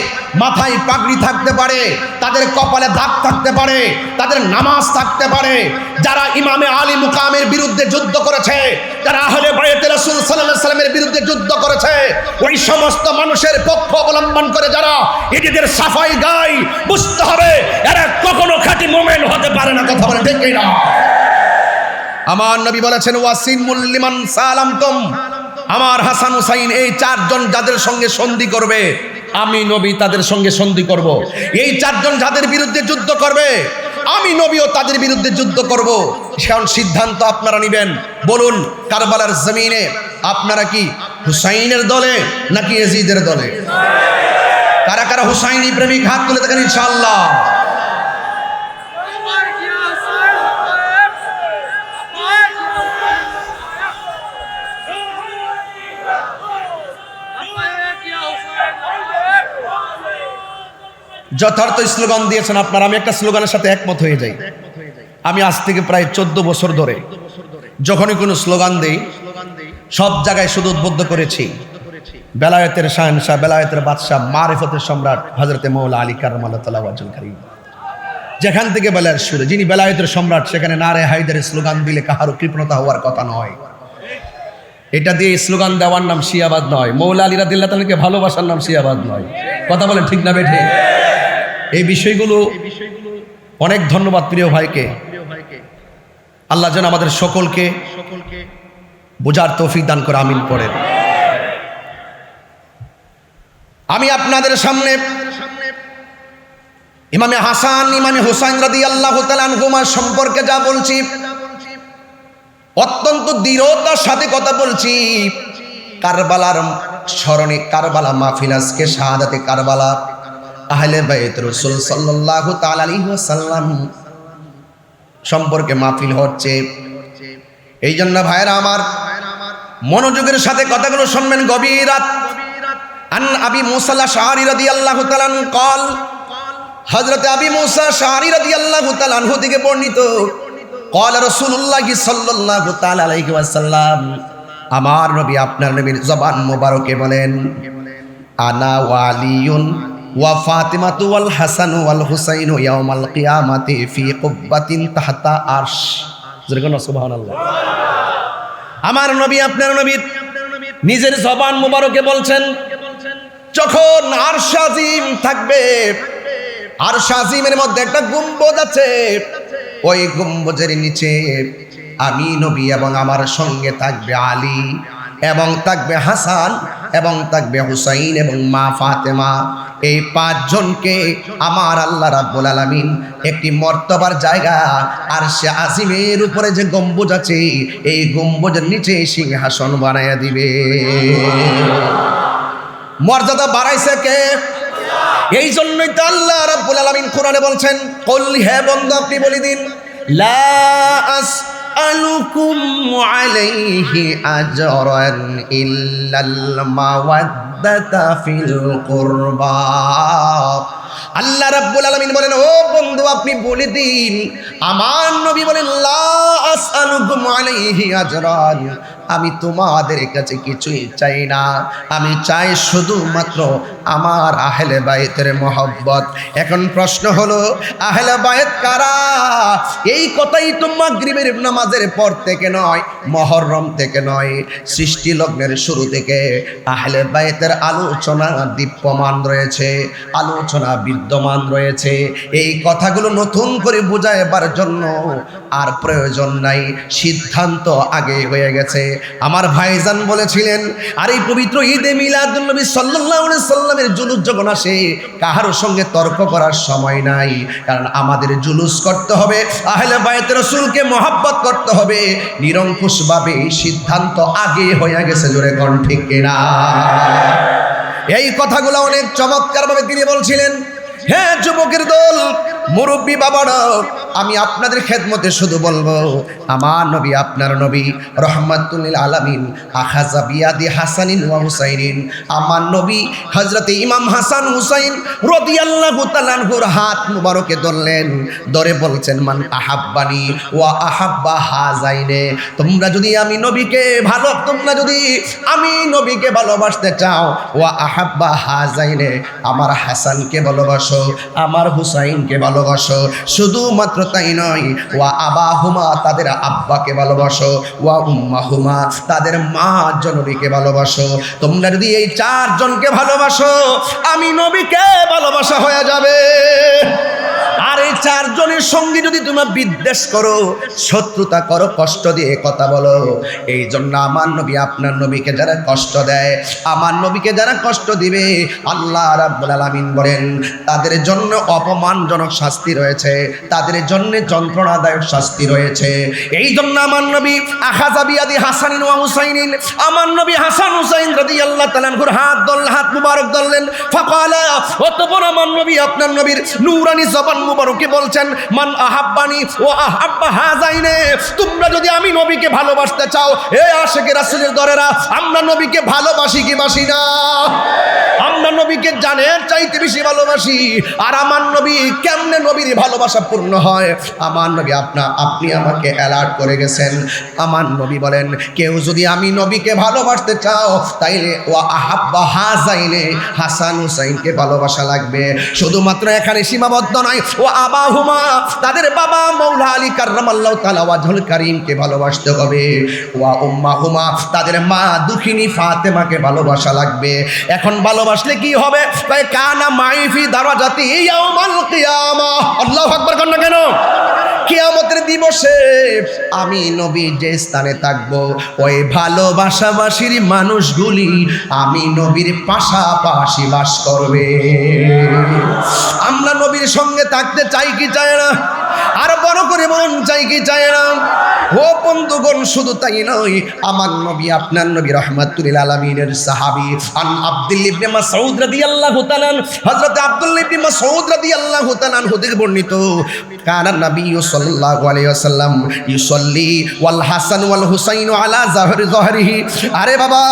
মাথায় পাগড়ি থাকতে পারে, তাদের কপালে দাগ থাকতে পারে, তাদের নামাজ থাকতে পারে। যারা ইমামে আলী মুকামের বিরুদ্ধে যুদ্ধ করেছে, যারা আহলে বাইতে রাসূল সাল্লাল্লাহু আলাইহি সাল্লামের বিরুদ্ধে যুদ্ধ করেছে, ওই সমস্ত মানুষের পক্ষ অবলম্বন করে যারা এদের সাফাই গায়, বুঝতে হবে এরা কখনো খাঁটি মুমিন হতে পারে না। কথা বলেন ঠিক কিনা? আমার নবী বলেছেন ওয়াসিমুল লিমান সালামতুম, আমার হাসান হুসাইন এই চারজন যাদের সঙ্গে সন্ধি করবে আমি নবী তাদের সঙ্গে সন্ধি করব। এই চারজন যাদের বিরুদ্ধে যুদ্ধ করবে আমি নবীও তাদের বিরুদ্ধে যুদ্ধ করব। সেখান সিদ্ধান্ত আপনারা নেবেন। বলুন কারবালার জমিনে আপনারা কি হুসাইনের দলে নাকি ইয়াজিদের দলে? কারা কারা হুসাইনি প্রেমিক হাত তুলে দেখেন ইনশাআল্লাহ। যথার্থ স্লোগান দিয়েছেন আপনারা। আমি একটা স্লোগানের সাথে একমত হয়ে যাই। আমি আজ থেকে প্রায় 14 বছর ধরে যখনই কোনো স্লোগান দেই সব জায়গায় শুধু উদ্বুদ্ধ করেছি বেলায়েতের শাহেনশাহ, বেলায়েতের বাদশাহ, মারিফতের সম্রাট হযরতে মৌলা আলী কাররামাল্লাহু তাআলা ওয়াজহুল কারীম। যেখান থেকে বেলায়েত শুরু, যিনি বেলায়েতের সম্রাট সেখানে নারে হায়দারের স্লোগান দিলে কাহারও কৃপণতা হওয়ার কথা নয়। এটা দিয়ে স্লোগান দেওয়ার নাম শিয়াবাদ নয়, মৌলা আলী রাদিয়াল্লাহু তাআলাকে ভালোবাসার নাম শিয়াবাদ নয়। কথা বলেন ঠিক না বেঠিক? এই বিষয়গুলো অনেক ধন্যবাদ প্রিয় ভাইকে। আল্লাহ যেন আমাদের সকলকে বোঝার তৌফিক দান করে, আমিন পড়েন। আমি আপনাদের সামনে ইমামে হাসান ইমামে হুসাইন রাদিয়াল্লাহু তাআলা আনহুমা সম্পর্কে যা বলছি অত্যন্ত দৃঢ়তার সাথে কথা বলছি। কারবালার স্মরণে কারবালা মাহফিল, আজকে শাহাদাতে কারবালা, আহলে বাইত রাসূল সাল্লাল্লাহু তাআলা আলাইহি ওয়াসাল্লাম সম্পর্কে মাহফিল হচ্ছে। এই জন্য ভাইরা আমার মনোযোগের সাথে কথাগুলো শুনবেন গভীর রাত। আন আবি মুসা আল-আশআরী রাদিয়াল্লাহু তাআলা আনহু قال, হযরত আবি মুসা আল-আশআরী রাদিয়াল্লাহু তাআলা আনহু থেকে বর্ণিত, قال রাসূলুল্লাহ সাল্লাল্লাহু তাআলা আলাইহি ওয়াসাল্লাম, আমার নবী আপনার নবীর জবান মোবারকে বলেন, আনা ওয়ালিয়ুন ওয়া ফাতিমাতু ওয়াল হাসান ওয়াল হুসাইন ইয়াউমাল কিয়ামাতি ফি কুব্বাতিন তাহতা আরশ। যেরকম সুবহানাল্লাহ। আমার নবী আপনার নবীর নিজের জবান মোবারকে বলছেন, যখন আরশ আজিম থাকবে, আরশ আজিমের মধ্যে একটা গম্বুজ আছে, ওই গম্বুজের নিচে আমি নবী এবং আমার সঙ্গে থাকবে আলী এবং থাকবে হাসান এবং থাকবে হুসাইন এবং মা ফাতেমা। এই পাঁচজনকে আমার আল্লাহ রাব্বুল আলামিন একটি মর্তবার জায়গা আরশে আজিমের উপরে যে গম্বুজ আছে এই গম্বুজের নিচে সিংহাসন বানায়া দিবে। মর্যাদা বাড়াইছে কে? এই জন্যই তো আল্লাহ রাব্বুল আলামিন কোরআনে বলছেন, কুল, হে বন্ধু আপনি বলে দিন, লা আসআলুকুম আলাইহি আজরান ইল্লাল মাওয়াদ্দাতা ফিল কুরবা। আল্লাহ রাব্বুল আলামিন বলেন, ও বন্ধু আপনি বলে দিন, আমার নবী বলেন, লা আসআলুকুম আলাইহি আজরান, আমি তোমাদের কাছে কিছুই চাই না, আমি চাই শুধুমাত্র আমার আহলে বাইতের মহব্বত। এখন প্রশ্ন হলো, আহলে বাইত কারা? এই কথাই তো মাগরিবের নামাজের পর থেকে নয়, মুহররম থেকে নয়, সৃষ্টি লগ্নের শুরু থেকে আহলে বাইতের আলোচনা দীপ্যমান রয়েছে, আলোচনা বিদ্যমান রয়েছে। এই কথাগুলো নতুন করে বুঝাইবার জন্য আর প্রয়োজন নাই, সিদ্ধান্ত আগে হয়ে গেছে। আমার ভাইজান বলেছিলেন, আর এই পবিত্র ঈদে মিলাদুন নবী সাল্লাল্লাহু আলাইহি সাল্লামের জুলুস যখন আসে কাহারও সঙ্গে তর্ক করার সময় নাই, কারণ আমাদের জুলুস করতে হবে, আহলে বায়ত রাসূলকে মহব্বত করতে হবে। নিরঙ্কুশভাবে সিদ্ধান্ত আগে হয়ে গেছে, জোরে কোন ঠিক কিনা? এই কথাগুলো অনেক চমৎকারভাবে তিনি বলছিলেন। হ্যাঁ যুবকের দল, মুরব্বী বাবারা, আমি আপনাদের খেদমতে শুধু বলবো, আমার নবী আপনার নবী রহমাতুল লিল আলামিন আখাযা বিয়াদি হাসানিন ওয়া হুসাইনিন, আমার নবী হযরতে ইমাম হাসান হুসাইন রাদিয়াল্লাহু তাআলা আনহুর হাত মুবারকে ধরলেন, ধরে বলছেন, মান আহাব্বানি ওয়া আহাব্বা হাযাইনে, তোমরা যদি আমি নবীকে ভালোবাসতে চাও, ওয়া আহাব্বা হাযাইনে, আমার হাসানকে ভালোবাসো, আমার হুসাইনকে ভালোবাসো। শুধুমাত্র তাই নয়, ওয়া আবাহুমা, তাদের আব্বাকে ভালোবাসো, ওয়া উম্মাহুমা, তাদের মা জননীকে ভালোবাসো। তোমরা যদি এই চারজনকে ভালোবাসো, আমি নবীকে ভালোবাসা হয়ে যাবে। আর এই চারজনের সঙ্গে যদি তোমরা বিদ্বেষ করো, শত্রুতা করো, কষ্ট দিয়ে কথা বলো, এই জন্য আমার নবী আপনার নবীকে যারা কষ্ট দেয়, আমার নবীকে যারা কষ্ট দিবে, আল্লাহ রাব্বুল আলামিন বলেন তাদের জন্য অপমানজনক শাস্তি রয়েছে, তাদের জন্য যন্ত্রণাদায়ক শাস্তি রয়েছে। এই জন্য আমার নবী আখাযা বিয়াদি হাসানিন ওয়া হুসাইনিন, আমার নবী হাসান হুসাইন রাদিয়াল্লাহু তাআলা আনহুর হাত মুবারক ধরলেন। ফাকালা, অতঃপর আমার নবী আপনার নবীর নূরানি জবান মুবারকে বলছেন, মান আহাব্বানি ওয়া আহাব্বা হাযাইনে, তোমরা যদি আমি নবীকে ভালোবাসতে চাও, এ আশিকে রাসূলের দরেরা, আমরা নবীকে ভালোবাসি কি বাসি না? আমরা নবীকে জানের চাইতে বেশি ভালোবাসি। আর আমার নবী কেমনে নবীর ভালোবাসা পূর্ণ হয়, আমার নবী আপনি আমাকে অ্যালার্ট করে গেছেন। আমার নবী বলেন, কেউ যদি আমি নবীকে ভালোবাসতে চাও, তাইলে ওয়া আহাব্বা হাযাইনে, হাসান হুসাইনকে ভালোবাসা লাগবে। শুধুমাত্র এখানে সীমাবদ্ধ নয়, ও আবাহুমা, তাদের বাবা মাওলা আলী কাররামাল্লাহু তাআলা ওয়াজহুল কারীমকে ভালোবাসতে হবে। ওয়া উম্মাহুমা, তাদের মা দুঃখিনী ফাতেমাকে ভালোবাসা লাগবে। এখন ভালোবাসলে কি হবে? তাই কানা মাইফি দারাজাতি ইয়াউমাল কিয়ামাহ, আল্লাহু আকবার কর না কেন? কিয়ামতের দিবসে আমি নবী যে স্থানে থাকবো, ওই ভালোবাসাবাসীর মানুষগুলি আমি নবীর পাশাপাশি বাস করবে। আমরা নবীর সঙ্গে থাকতে চাই কি চাই না? আর বড় করে বলুন, চাই কি চাই না? ও বন্ধুগণ, শুধু তাই নয়, আমার নবী আপনার নবী রাহমাতুল লিল আলামিনের সাহাবী আন আব্দুল্লাহ ইবনে মাসউদ রাদিয়াল্লাহু তাআলা, হযরত আব্দুল্লাহ ইবনে মাসউদ রাদিয়াল্লাহু তাআলা হতে বর্ণিত, কানা নবী সাল্লাল্লাহু আলাইহি ওয়াসাল্লাম ইউসাল্লি ওয়াল হাসান ওয়াল হুসাইন আলা যাহরিহি। আরে বাবা,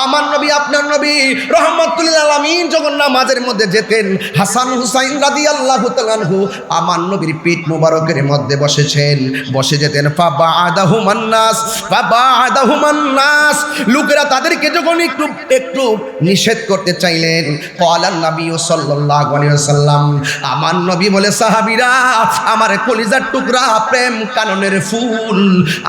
আমার নবী আপনার নবী রাহমাতুল লিল আলামিন যখন নামাজের মধ্যে যেতেন, হাসান হুসাইন রাদিয়াল্লাহু তাআলা আমার নবীর পিঠ মুবারকের মধ্যে বসে যেতেন। ফাবাআদাহুমান নাস, লোকেরা তাদেরকে যখন একটু নিষেধ করতে চাইলেন, ক্বালান নবী সাল্লাল্লাহু আলাইহি ওয়াসাল্লাম, আমার নবী বলে, সাহাবীরা, আমার কলিজার টুকরা, প্রেম কাননের ফুল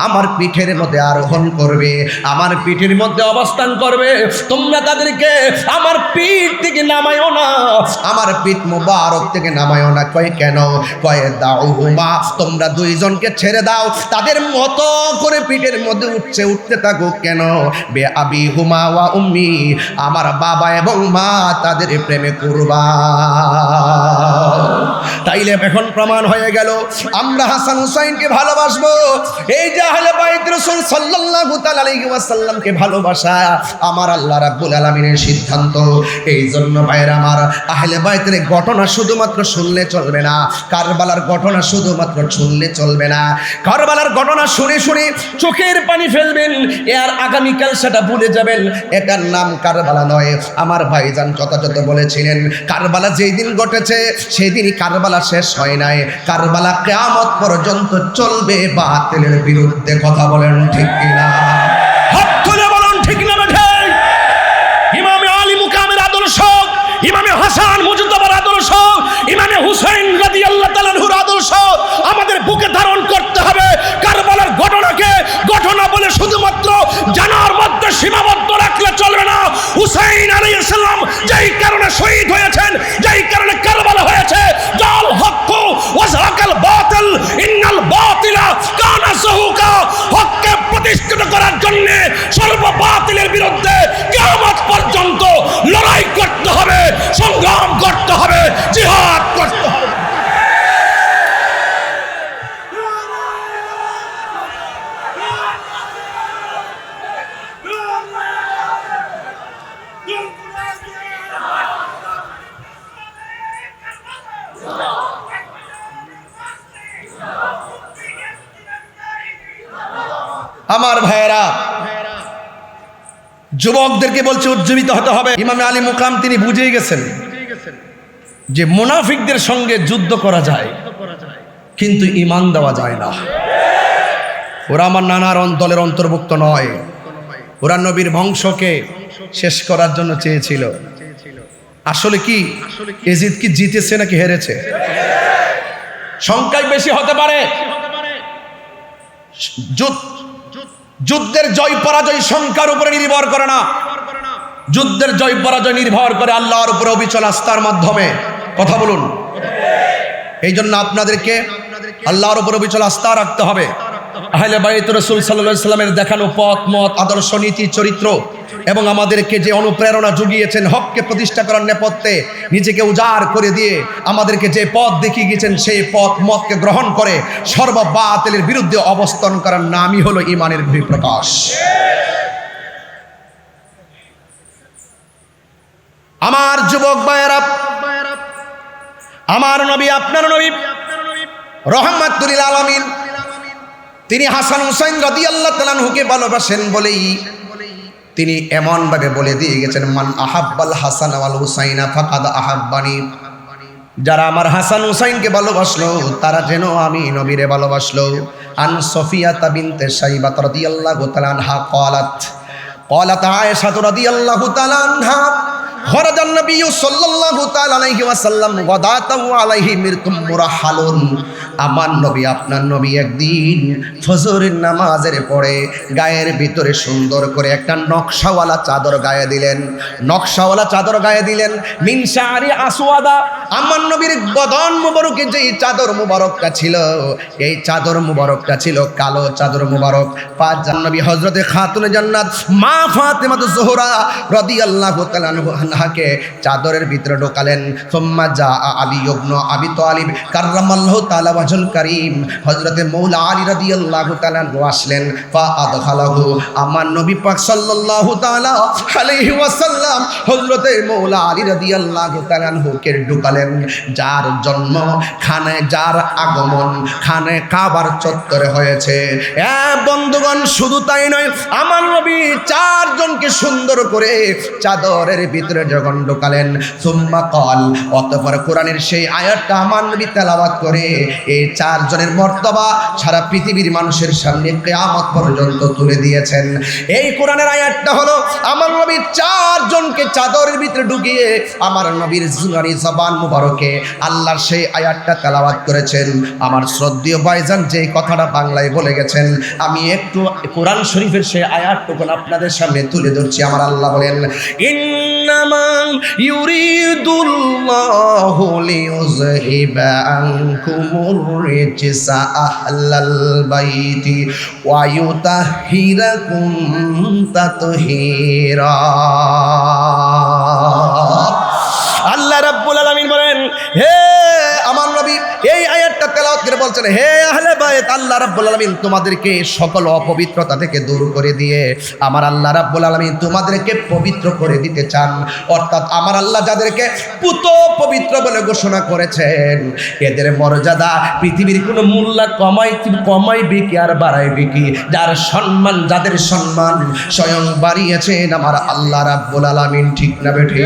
আমার পিঠের মধ্যে আরোহণ করবে, আমার পিঠের মধ্যে অবস্থান করবে। তোমরা তাদেরকে আমার পিঠ থেকে নামায়ও না, আমার পিঠ মুবারক থেকে নামায়ও না। কয় কেন? কয় দাউহুমা, তোমরা দুইজনকে ছেড়ে দাও, তাদের মতো করে পিঠের মধ্যে উঠতে থাকো। কেন? বে আবি হুমা ওয়া উম্মি, আমার বাবা এবং মা তাদের প্রেমে কুরবান। তাইলে এখন প্রমাণ হয়ে গেল, আমরা হাসান হুসাইনকে ভালোবাসবো। এই যে আহলে বাইত রাসূল সাল্লাল্লাহু তাআলা আলাইহি ওয়াসাল্লামকে ভালোবাসা আমার আল্লাহ রাব্বুল আলামিনের সিদ্ধান্ত। এই জন্য ভাইরা আমার, আহলে বাইতের ঘটনা শুধুমাত্র শুনলে চলবে না, কারবালার ঘটনা শুধুমাত্র শুনলে চলবে না। কারবালার ঘটনা শুনে শুনে চোখের পানি ফেলবেন, আর আগামীকাল সেটা ভুলে যাবেন। এটার নাম কারবালা নয়। আমার ভাইজান যথাযথ বলেছিলেন, কারবালা যেই দিন ঘটেছে সেই দিনই কারবালা শেষ হয় নাই। কারবালা কিয়ামত পর্যন্ত চলবে। বাতিলের বিরুদ্ধে কথা বলেন ঠিক কিনা? হাত তুলে বলুন ঠিক না বেঠে? ইমামে আলী মুকামের আদর্শ, ইমামে হাসান মুজতবার আদর্শ, ইমামে হুসাইন রাদিয়াল্লাহু তাআলা আনহুর আদর্শ আমাদের বুকে ধারণ করতে হবে। কারবালার ঘটনাকে ঘটনা বলে শুধুমাত্র জানার মধ্যে সীমাবদ্ধ রাখলে চলবে না। হুসাইন আলাইহিস সালাম যেই কারণে শহীদ হয়েছেন, যেই কারণে কারবালা হয়েছে, জাল হক ওয়া যাকাল বাতিল ইন্নাল বাতিলা কানা যাহুকা, হককে প্রতিষ্ঠিত করার জন্য সর্ববাতিলের বিরুদ্ধে কিয়ামত পর্যন্ত লড়াই করতে হবে, সংগ্রাম করতে হবে, জিহাদ করতে হবে। আমার ভাইয়েরা, যুবকদেরকে বলছে উজ্জীবিত হতে হবে। ইমাম আলী মুকাম তিনি বুঝেই গেছেন যে মুনাফিকদের সঙ্গে যুদ্ধ করা যায়, কিন্তু ঈমান দেওয়া যায় না। ওরা আমার নানার দলের অন্তর্ভুক্ত নয়, ওরা নবীর বংশকে শেষ করার জন্য চেয়েছিল। আসলে কি এজিদ কি জিতেছে নাকি হেরেছে? সংখ্যায় বেশি হতে পারে। যুদ্ধের জয় পরাজয় সংখ্যার উপরে নির্ভর করে না, যুদ্ধের জয় পরাজয় নির্ভর করে আল্লাহর উপরে অবিচল আস্থার মাধ্যমে। কথা বলুন। এই জন্য আপনাদেরকে আল্লাহর উপরে অবিচল আস্থা রাখতে হবে। আহলে বাইত রাসূল সাল্লাল্লাহু আলাইহি সাল্লামের দেখানো পথ মত আদর্শ নীতি চরিত্র এবং আমাদেরকে যে অনুপ্রেরণা জুগিয়েছেন হককে প্রতিষ্ঠা করার নেপথ্যে নিজেকে উজাড় করে দিয়ে আমাদেরকে যে পথ দেখিয়ে গিয়েছেন সেই পথ মতকে গ্রহণ করে সর্ববাতিলের বিরুদ্ধে অবস্থান করার নামই হলো ঈমানের বহিঃপ্রকাশ। আমার যুবক ভাইয়েরা, আমার নবী আপনার নবী রাহমাতুল লিল আলামিন, তিনি হাসান হুসাইন রাদিয়াল্লাহু তাআলা আনহুকে ভালোবাসেন বলেই তিনি এমন ভাবে বলে দিয়ে গেছেন, মান আহাব্বাল হাসান ওয়াল হুসাইনা ফাকাদ আহাব্বানি। যারা আমার হাসান হুসাইনকে ভালোবাসলো তারা যেন আমি নবীরে ভালোবাসলো। আন সফিয়া বিনতে শাইবা রাদিয়াল্লাহু তাআলা আনহা قالت عائشة رضي الله تعالى عنها خرج النبي صلى الله تعالى عليه وسلم غداة وعليه مرط مرحل। আমার নবী আপনার নবী একদিন ফজরের নামাজের পরে গায়ের ভিতরে সুন্দর করে একটা নকশাওয়ালা চাদর গায়ে দিলেন, নকশাওয়ালা চাদর গায়ে দিলেন। মিন শারি আসওয়াদা, আমার নবীর বদন মুবারকে যে চাদর মুবারকটা ছিল এই চাদর মুবারকটা ছিল কালো চাদর মুবারক। পাঁচ নবী হযরতে খাতুনে জান্নাত মা ফাতেমা জোহরা রাদিয়াল্লাহু তাআলা আনহাকে চাদরের ভিতরে ঢোকালেন। সুম্মা জা আলী ইবনে আবি তালিব কাররামাল্লাহু তাআলা ওয়াজহুল কারীম, হযরতে মৌলা আলী রাদিয়াল্লাহু তাআলা আসলেন। ফা আদখালাহু, আমার নবী পাক সাল্লাল্লাহু তাআলা আলাইহি ওয়াসাল্লাম হযরতে মৌলা আলী রাদিয়াল্লাহু তাআলা কে ঢোকালেন, যার জন্ম খানে, যার আগমন খানে কাবার চত্বরে হয়েছে। বন্ধুগণ, শুধু তাই নয়, আমার নবী চারজনকে সুন্দর করে চাদরের ভিতরে যখন ঢোকালেন, সুম্মা কল, অতঃপর কোরআনের সেই আয়াতটা আমার নবী তেলাওয়াত করে এই চারজনের মর্তবা সারা পৃথিবীর মানুষের সামনে কিয়ামত পর্যন্ত তুলে দিয়েছেন। এই কোরআনের আয়াতটা হলো আমার নবী চারজনকে চাদরের ভিতরে ঢুকিয়ে আমার নবীর জুনানি জবান মুবারকে আল্লাহর সেই আয়াতটা তেলাওয়াত করেছেন। আমার শ্রদ্ধেয় ভাইজান যে কথাটা বাংলায় বলে গেছেন, আমি একটু কোরআন শরীফের সেই আয়াতটুকু আপনাদের সামনে তুলে ধরছি। আমার আল্লাহ বলেন, ইন্নামা ইউরিদুল্লাহু লিইউযহিবা আনকুমুর রিজসা আহলাল বাইতি ওয়া ইউতাহহিরাকুম তাতহীরা। আল্লাহ রাব্বুল আলামিন বলেন, হে আমার নবী, এই আয়াতটা তেলাওয়াত করে বলছেন, হে আহলে বাইত, আল্লাহ রাব্বুল আলামিন তোমাদেরকে সকল অপবিত্রতা থেকে দূর করে দিয়ে আমার আল্লাহ রাব্বুল আলামিন তোমাদেরকে পবিত্র করে দিতে চান। অর্থাৎ আমার আল্লাহ যাদেরকে পুত পবিত্র বলে ঘোষণা করেছেন এদের মর্যাদা পৃথিবীর কোনো মূল্য কমাইবে কি আর বাড়াইবে কি? যার সম্মান, যাদের সম্মান স্বয়ং বাড়িয়েছেন আমার আল্লাহ রাব্বুল আলামিন। ঠিক না বেঠিক?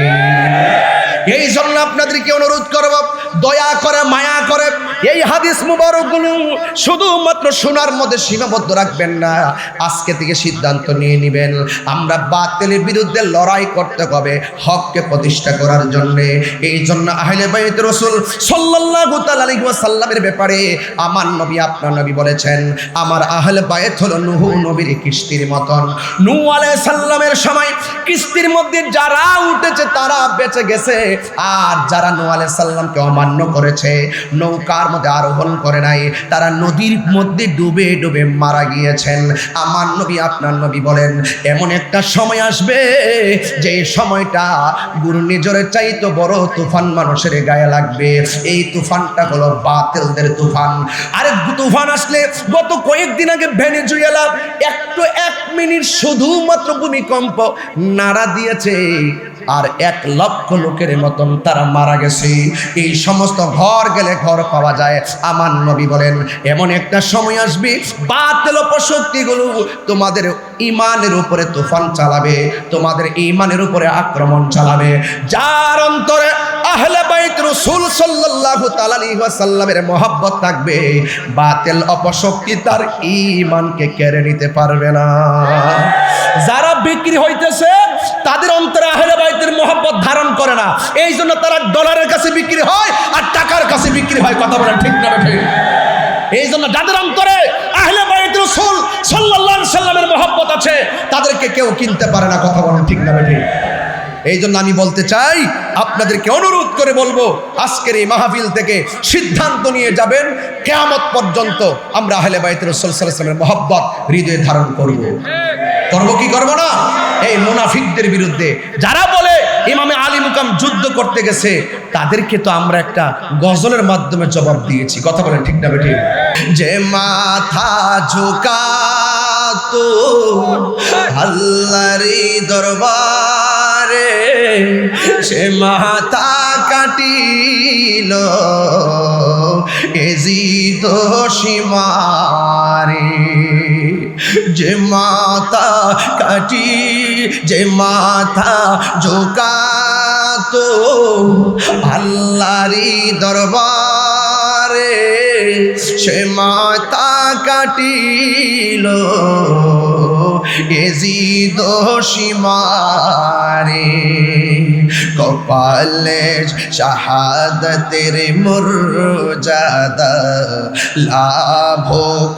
এই জন্য আপনাদেরকে অনুরোধ করব, দয়া করে মায়া করে এই হাদিস মুবারকগুলো শুধুমাত্র শোনার মধ্যে সীমাবদ্ধ রাখবেন না। আজকে থেকে সিদ্ধান্ত নিয়ে নেবেন আমরা বাতিলের বিরুদ্ধে লড়াই করতে হবে হককে প্রতিষ্ঠা করার জন্য। এই জন্য আহলে বাইত রাসূল সাল্লাল্লাহু তাআলা আলাইহি ওয়াসাল্লামের ব্যাপারে আমার নবী আপনার নবী বলেছেন, আমার আহলে বাইত হলো নূহ নবীর কিস্তির মতন। নূহ আলাইহিস সালামের সময় কিস্তির মধ্যে যারা উঠেছে তারা বেঁচে গেছে, আর যারা নূহ আলাইহিস সালামকে অমান্য করেছে, নৌকার মধ্যে আরোহণ করে নাই, তারা নদীর মধ্যে ডুবে ডুবে মারা গিয়েছেন। আমার নবী আপনার নবী বলেন এমন একটা সময় আসবে যে সময়টা ঘূর্ণিঝড়ের চাইতে বড় তুফান মানুষের গায়ে লাগবে। এই তুফানটা হলো বাতিলদের তুফান। আরেক তুফান আসলে গত কয়েকদিন আগে ভেনেজুয়েলা একটু 1 মিনিট শুধুমাত্র ভূমিকম্প নাড়া দিয়েছে আর 1 লক্ষ লোকের মতন তারা মারা গেছে। এই সমস্ত ঘর গেলে ঘর পাওয়া যায়। আমার নবী বলেন এমন একটা সময় আসবে বাতিল অপশক্তিগুলো তোমাদের ঈমানের উপরে তুফান চালাবে, তোমাদের ঈমানের উপরে আক্রমণ চালাবে। যার অন্তরে আহলে বাইত রাসূল সাল্লাল্লাহু তাআলা আলাইহি ওয়াসাল্লামের মহব্বত থাকবে, বাতিল অপশক্তি তার ঈমানকে কেড়ে নিতে পারবে না। যারা বিক্রি হইতেছে তাদের অন্তরে আহলে বাইতের মহব্বত ধারণ করে না, এই জন্য তারা ডলারের কাছে বিক্রি হয় আর টাকার কাছে বিক্রি হয়। কথা বলেন ঠিক না ঠিক? এই জন্য যাদের অন্তরে আহলে বাইত রাসূল সাল্লাল্লাহু আলাইহি ওয়াসাল্লামের মহব্বত আছে তাদেরকে কেউ কিনতে পারে না। কথা বলেন ঠিক না ঠিক? এই জন্য আমি বলতে চাই, আপনাদেরকে অনুরোধ করে বলবো, আজকের এই মাহফিল থেকে সিদ্ধান্ত নিয়ে যাবেন কিয়ামত পর্যন্ত আমরা আহলে বাইত রাসূল সাল্লাল্লাহু আলাইহি ওয়াসাল্লামের মহব্বত হৃদয়ে ধারণ করব। করব কি করব না? এই মুনাফিকদের বিরুদ্ধে যারা বলে ইমামে আলী মুকাম যুদ্ধ করতে গেছে, তাদেরকে তো আমরা একটা গজলের মাধ্যমে জবাব দিয়েছি। কথা বলেন ঠিক না ঠিক? যে মাথা ঝুকাতো আল্লাহর দরবারে, সে মাথা কাটিল এজিদ সীমারে। যে মাথা যে মাথা ঝুকাতো আল্লাহরই দরবারে, সে মাথা কাটিল এজিদ সীমারে। কপালে শাহাদাতের মর্যাদা লাভ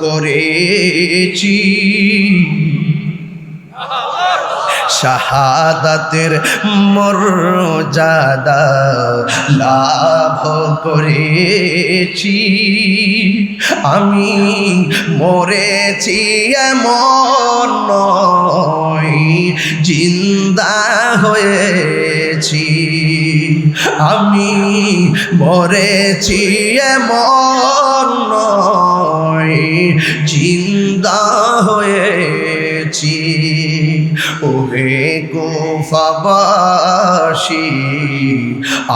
করেছি, শাহাদাতের মর্যাদা লাভ করেছি। আমি মরেছি এমন নয়, জিন্দা হয়েছি। আমি মরেছি এমন নয়, জিন্দা হয়েছি। ওহে কুফাবাসী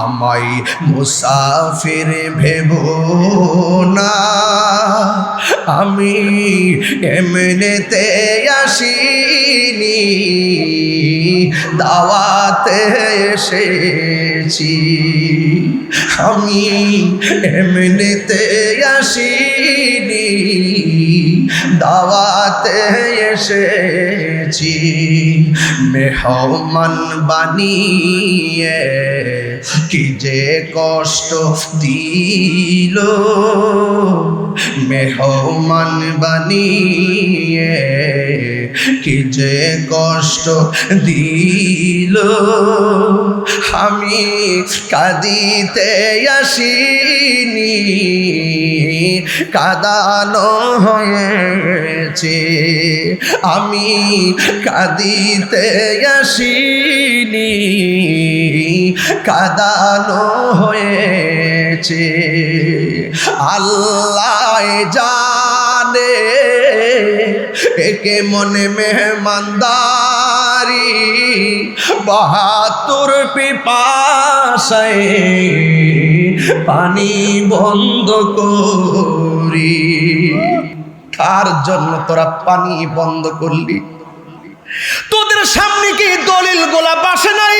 আমায় মুসাফির ভেবো না, আমি এমনিতে আসিনি, দাওয়াতে এসেছি। আমি এমনিতে আসিনি, দাওয়াতে এসেছি। মেহমান বানিয়ে কি যে কষ্ট দিল, মেহমান বানিয়ে কি যে কষ্ট দিল। আমি কাঁদিতে আসিনি, কাঁদানো হয়েছে। আমি কাঁদিতে আসিনি, কাঁদানো হয়েছে। আল্লাহ জানে একে মনে মেহমানদারি, 72 পিপাসায় পানি বন্ধ করি। কার জন্য তোরা পানি বন্ধ করলি? তোদের সামনে কি দলিল গোলা বাসে নাই?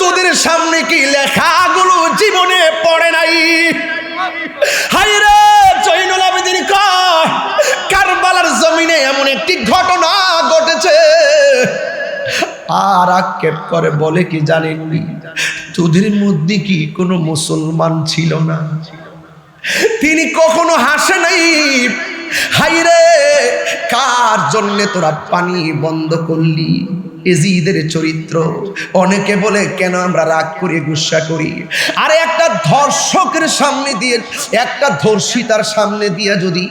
তোদের সামনে কি লেখাগুলো জীবনে পড়ে নাই? হায়রে জয়নুল আবেদিন কয়, কারবালার জমিনে এমন একটি ঘটনা ঘটেছে। আর আক্ষেপ করে বলে কি জানেননি, তোদের মধ্যে কি কোনো মুসলমান ছিল না? তিনি কখনো হাসে নাই। হায়রে কার জন্য তোরা পানি বন্ধ করলি? এজিদের চরিত্র। অনেকে বলে কেন আমরা রাগ করি, গুসা করি? আরে একটা ধর্ষকের সামনে দিয়ে, একটা ধর্ষিতার সামনে দিয়ে যদি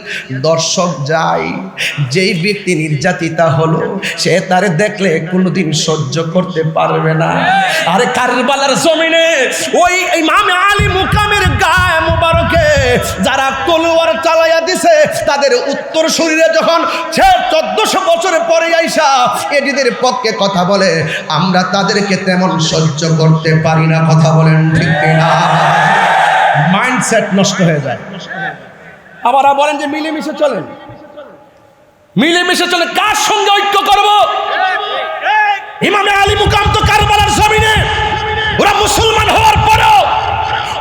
দর্শক যায়, যেই ব্যক্তি নির্যাতিতা হলো সে তারে দেখলে কোনোদিন সহ্য করতে পারবে না। আরে কারবালার জমিনে ওই ইমাম আলী মুকামের গায়ে মোবারকে যারা তলোয়ার চালাইয়া দিছে, তাদের উত্তর শরীরে যখন 1400 বছরের পরে আইসা এদের পক্ষে কথা বলে, আমরা তাদেরকে তেমন সহ্য করতে পারি না। কথা বলেন ঠিক কিনা? মাইন্ডসেট নষ্ট হয়ে যায়। আবার বলেন যে মিলেমিশে চলেন, মিলেমিশে চলে কার সঙ্গে ঐক্য করব? ইমামে আলী মুকাম তো কারবালার জমিনে, ওরা মুসলমান হওয়ার পরও,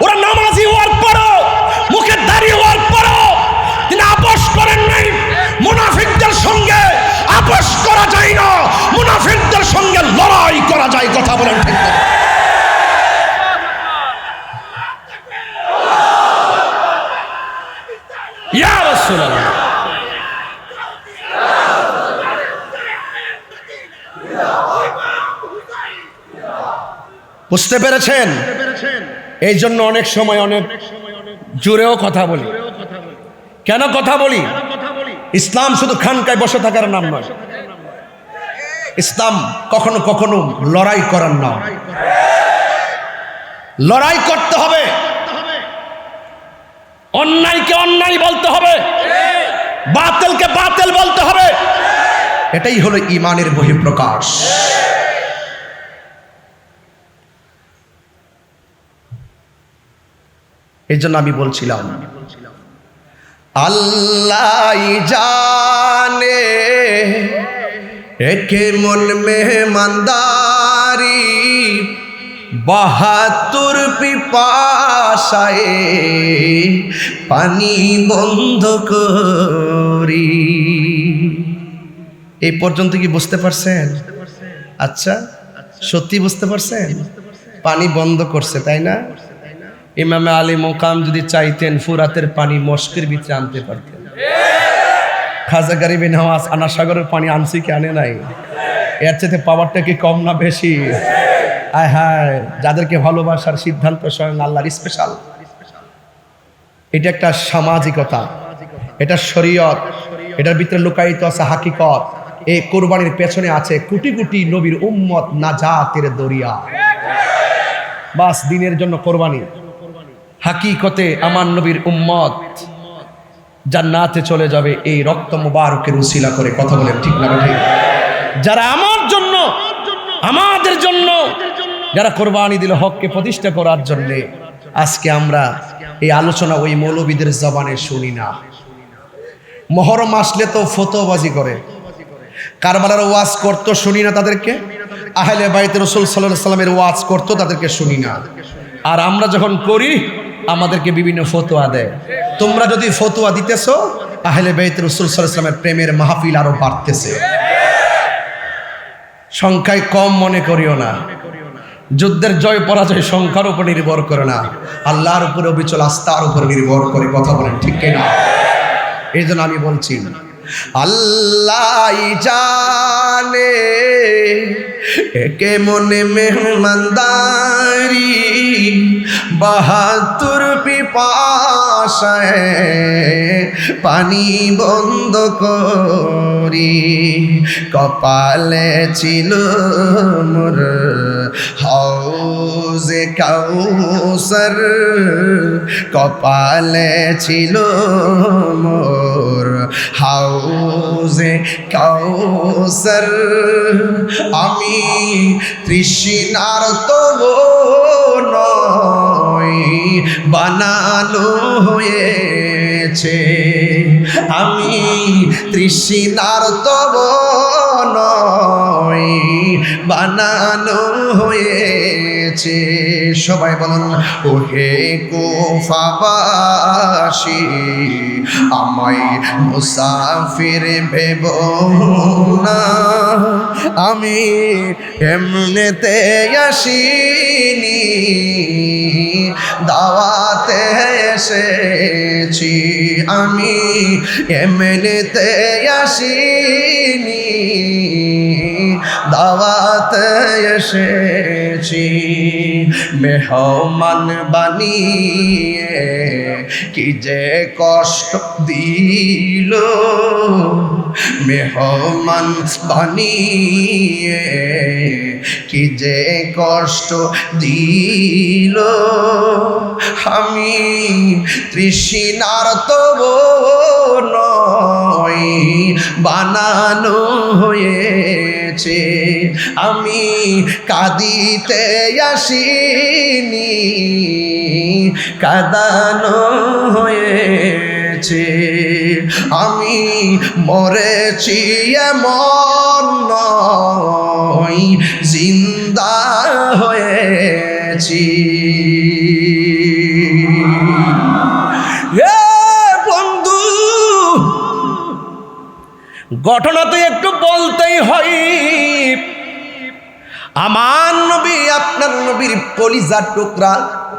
ওরা নামাজি হওয়ার পরও, মুখে দাঁড়িয়ে হওয়ার পরও তিনি আপোষ করেন নাই। মুনাফিকদের সঙ্গে আপোষ করা যায় না, মুনাফিকদের সঙ্গে লড়াই করা যায়। কথা বলেন ঠিক না? ইয়া রাসূলুল্লাহ, বুঝতে পেরেছেন? এই জন্য অনেক সময় অনেক জোরেও কথা বলি। কেন কথা বলি? ইসলাম শুধু খানকায় বসে থাকার নাম নয়। ইসলাম কখনো কখনো লড়াই করার নাম। লড়াই করতে হবে, অন্যায়কে অন্যায় বলতে হবে, বাতিলকে বাতিল বলতে হবে। এটাই হলো ঈমানের বহিঃপ্রকাশ। এই জন্য আমি বলছিলাম, আল্লাহ জানে একে মন মেহমানদারি, 72 পিপাসায় পানি বন্ধ করি। এই পর্যন্ত কি বুঝতে পারছেন? আচ্ছা, সত্যি বুঝতে পারছেন? পানি বন্ধ করছে, তাই না? ইমামে আলী মুকাম যদি চাইতেন ফুরাতের পানি মস্কের ভিতরে আনতে পারতেন। খাজা গরিবে নওয়াজ আনা সাগরের পানি আনছি কি আনে নাই? এর চেয়ে পাওয়ারটা কি কম না বেশি? আয় হায়, যাদেরকে ভালোবাসার সিদ্ধান্ত স্বয়ং আল্লাহর স্পেশাল। এটা একটা সামাজিকতা, এটা শরীয়ত, এটার ভিতরে লুকায়িত আছে হাকিকত। এই কোরবানির পেছনে আছে কোটি কোটি নবীর উম্মত নাজাতের দরিয়া। বাস দিনের জন্য কোরবানি। হাকিকতে আমার নবীর উম্মত জান্নাতে চলে যাবে এই রক্ত মুবারকের উসিলা করে। কথা বলেন ঠিক না ঠিক? যারা আমার জন্য, আমাদের জন্য যারা কোরবানি দিল হককে প্রতিষ্ঠা করার জন্য, আজকে আমরা এই আলোচনা ওই মৌলবীদের জবানে শুনি না। মুহররম আসলে তো ফতোয়াবাজি করে, কারবালার ওয়াজ করতো শুনি না তাদেরকে, আহলে বাইত রাসূল সাল্লাল্লাহু আলাইহি সাল্লামের ওয়াজ করতো তাদেরকে শুনি না। আর আমরা যখন করি আমাদেরকে বিভিন্ন ফতোয়া দেয়। তোমরা যদি ফতোয়া দিতেছো, আহলে বাইত রাসূল সাল্লাল্লাহু আলাইহি সাল্লামের প্রেমের মাহফিল আরো বাড়তেছে। সংখ্যায় কম মনে করিও না। যুদ্ধের জয় পরাজয় সংখ্যার উপর নির্ভর করে না, আল্লাহর উপরে অবিচল আস্থার উপর নির্ভর করে। কথা বলেন ঠিক কিনা? এই জন্য আমি বলছি, আল্লাহ জানে একে মনে মেহমানদারি, 72 পিপাসায় পানি বন্ধ করি। কপালে ছিল মোর হাউজে কাউসার, কপালে ছিল মোর হাউজে কাউসার। আমি তৃষ্ণার তব নয় বানানো হয়েছে, আমি তৃষ্ণার তব নয় বানানো হয়েছে। সবাই বলুন, ওহে কুফাবাসী আমায় মুসাফির ভেব না, আমি এমনিতে আসিনি দাওয়াতে এসেছি, আমি এমনিতে আসিনি দাওয়াতে এসেছি মেহমান বানিয়ে কি যে কষ্ট দিল মেহমান বানিয়ে কি যে কষ্ট দিল আমি তৃষ্ণার তব নয় বানানো হয়েছে আমি কাঁদিতে আসিনি কাঁদানো হয়েছে আমি মরেছি এমন নয় জিন্দা হয়েছি বন্ধু ঘটনা তো একটু বলতেই হয় আমার নবী আপনার নবীর কলিজার টুকরা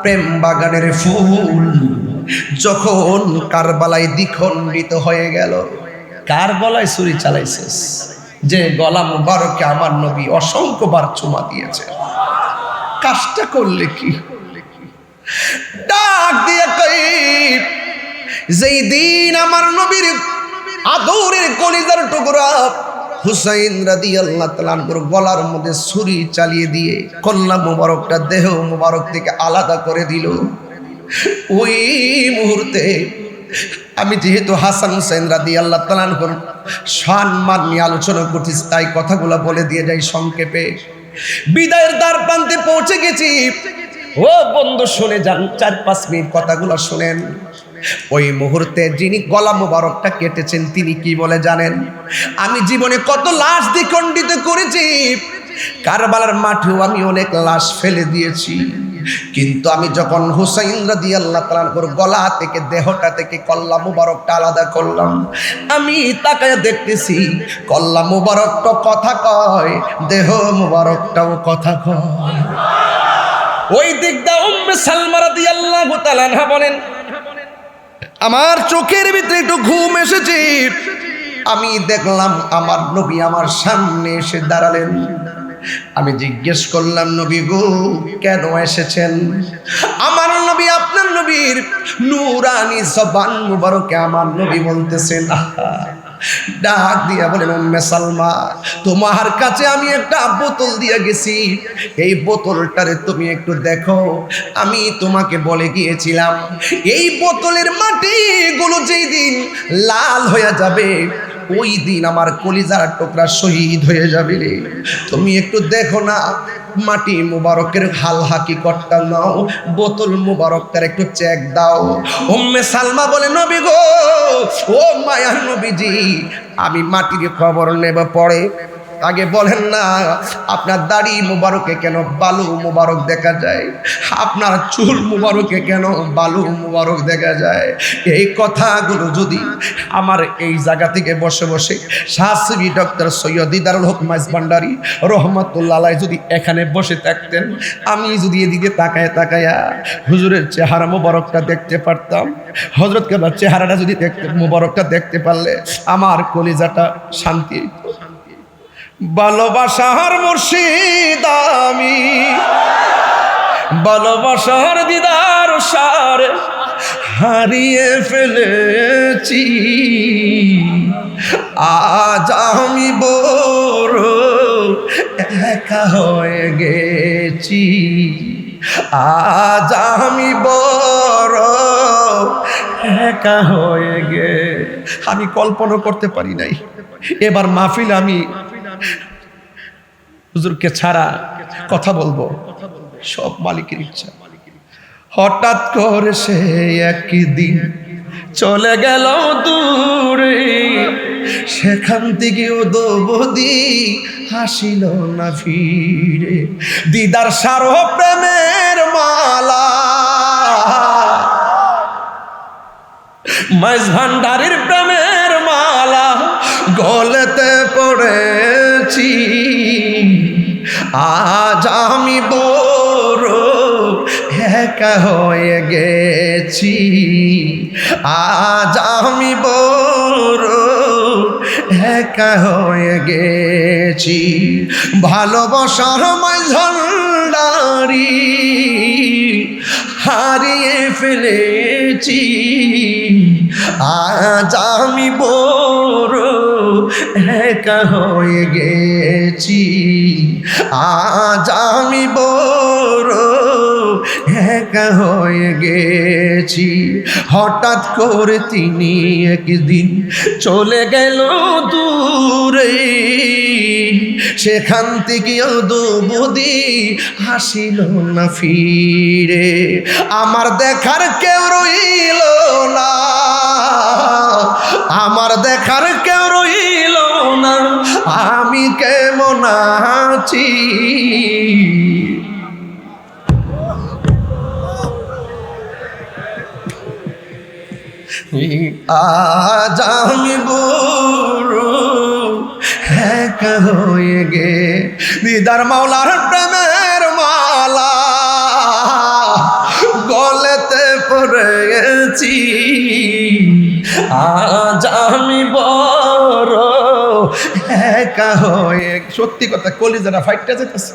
প্রেম বাগানের ফুল যখন কারবালায় দ্বিখণ্ডিত হয়ে গেল কার গলায় ছুরি চালাইছিস যে গলা মুবারকে আমার নবী অসংখ্যবার চুমা দিয়েছে কাজটা করলে কি ডাক দিয়ে কই যেই দিন আমার নবীর আদরের কলিজার টুকরা হুসাইন রাদিয়াল্লাহু তাআলা আনহুর গলার মধ্যে ছুরি চালিয়ে দিয়ে কল্লা মুবারকটা দেহ মুবারক থেকে আলাদা করে দিল ওই মুহূর্তে আমি যেহেতু হাসান হুসাইন রাদিয়াল্লাহু তাআলা আনহুর সম্মান নিয়ে আলোচনা করতেছি তাই কথাগুলো বলে দিয়ে যাই সংক্ষেপে বিদায়ের দ্বার প্রান্তে পৌঁছে গেছি ও বন্ধু শুনে যান 4-5 মিনিট কথাগুলো শুনেন ওই মুহূর্তে যিনি গলা মোবারকটা কেটেছেন তিনি কি বলে জানেন আমি জীবনে কত লাশ দ্বিখণ্ডিত করেছি কারবালার মাঠেও আমি অনেক লাশ ফেলে দিয়েছি কিন্তু আমি যখন হুসাইন রাদিয়াল্লাহু তাআলা আনহুর গলা থেকে দেহটা থেকে কল্লা মোবারকটা আলাদা করলাম আমি তাকায় দেখতেছি কল্লা মোবারকটা কথা কয় দেহ মোবারকটাও কথা কয় ওই দিকটা উম্মে সালমা রাদিয়াল্লাহু তাআলা আনহা বলেন আমার চোখের ভিতরে একটু ঘুম এসেছে আমি দেখলাম আমার নবী আমার সামনে এসে দাঁড়ালেন আমি জিজ্ঞেস করলাম নবী গো কেন এসেছেন আমার নবী আপনার নবীর নূরানি জবান মুবারকে আমার নবী বলতেছেন ডাক দিয়া বলেন উম্মে সালমা তোমার কাছে আমি একটা বোতল দিয়ে গেছি এই বোতলটারে তুমি একটু দেখো আমি তোমাকে বলে গিয়েছিলাম এই বোতলের মাটিগুলো যেই দিন লাল হয়ে যাবে ওই দিন আমার কলিজার টুকরা শহীদ হয়ে যাবে রে তুমি একটু দেখো না মাটি মুবারকের হাল হাকিকতটা নাও বোতল মুবারকটার একটু চেক দাও উম্মে সালমা বলে নবী গো ও মায়ার নবীজি আমি মাটির খবর নেব পরে আগে বলেন না আপনার দাড়ি মুবারকে কেন বালু মুবারক দেখা যায় আপনার চুল মুবারকে কেন বালু মুবারক দেখা যায় এই কথাগুলো যদি আমার এই জায়গা থেকে বসে বসে শাস্ত্রী ডক্টর সৈয়দ দিদারুল হক মাইজ ভান্ডারী রহমাতুল্লাহ আলাইহি যদি এখানে বসে থাকতেন আমি যদি এদিকে তাকায় তাকায়া হুজুরের চেহারা মুবারকটা দেখতে পারতাম হযরত কেবলার চেহারাটা যদি দেখতে মুবারকটা দেখতে পারলে আমার কলিজাটা শান্তি ভালোবাসার মুর্শিদ আমি ভালোবাসার দিদার সারে হারিয়ে ফেলেছি আজ আমি বড় একা হয়ে গেছি আজ আমি বড় একা হয়ে গে আমি কল্পনা করতে পারি নাই এবার মাহফিল আমি হুজুরকে ছাড়া কথা বলবো সব মালিকের ইচ্ছা হঠাৎ করে সে একদিন চলে গেল দূরে সেখান থেকে ও দোবদি হাসিল না ফিরে দিদার সারো প্রেমের মালা মাইজ ভান্ডারীর প্রেমের মালা গলেতে পড়েছি আজ আমি বড় একা হয়ে গেছি আজ আমি বড় একা হয়ে গেছি, ভালোবাসার মাঝারি হারিয়ে ফেলেছি। আজ আমি বড় একা হয়ে গেছি, আজ আমি বড় একা হয়ে গেছি। হঠাৎ করে তিনি একদিন চলে গেল দূরে, সেখান থেকে দুবুদি হাসিল না ফিরে। আমার দেখার কেউ রইল না, আমার দেখার কেউ রইল না, আমি কেমন আছি। আজ আমি বড় একা হয়ে গে, দিদার মাওলার প্রেমের মালা গলেতে পড়েছি। আজ আমি বড় একা হয়ে, সত্যি কথা কলিজারা ফাইটটা যেতেছে।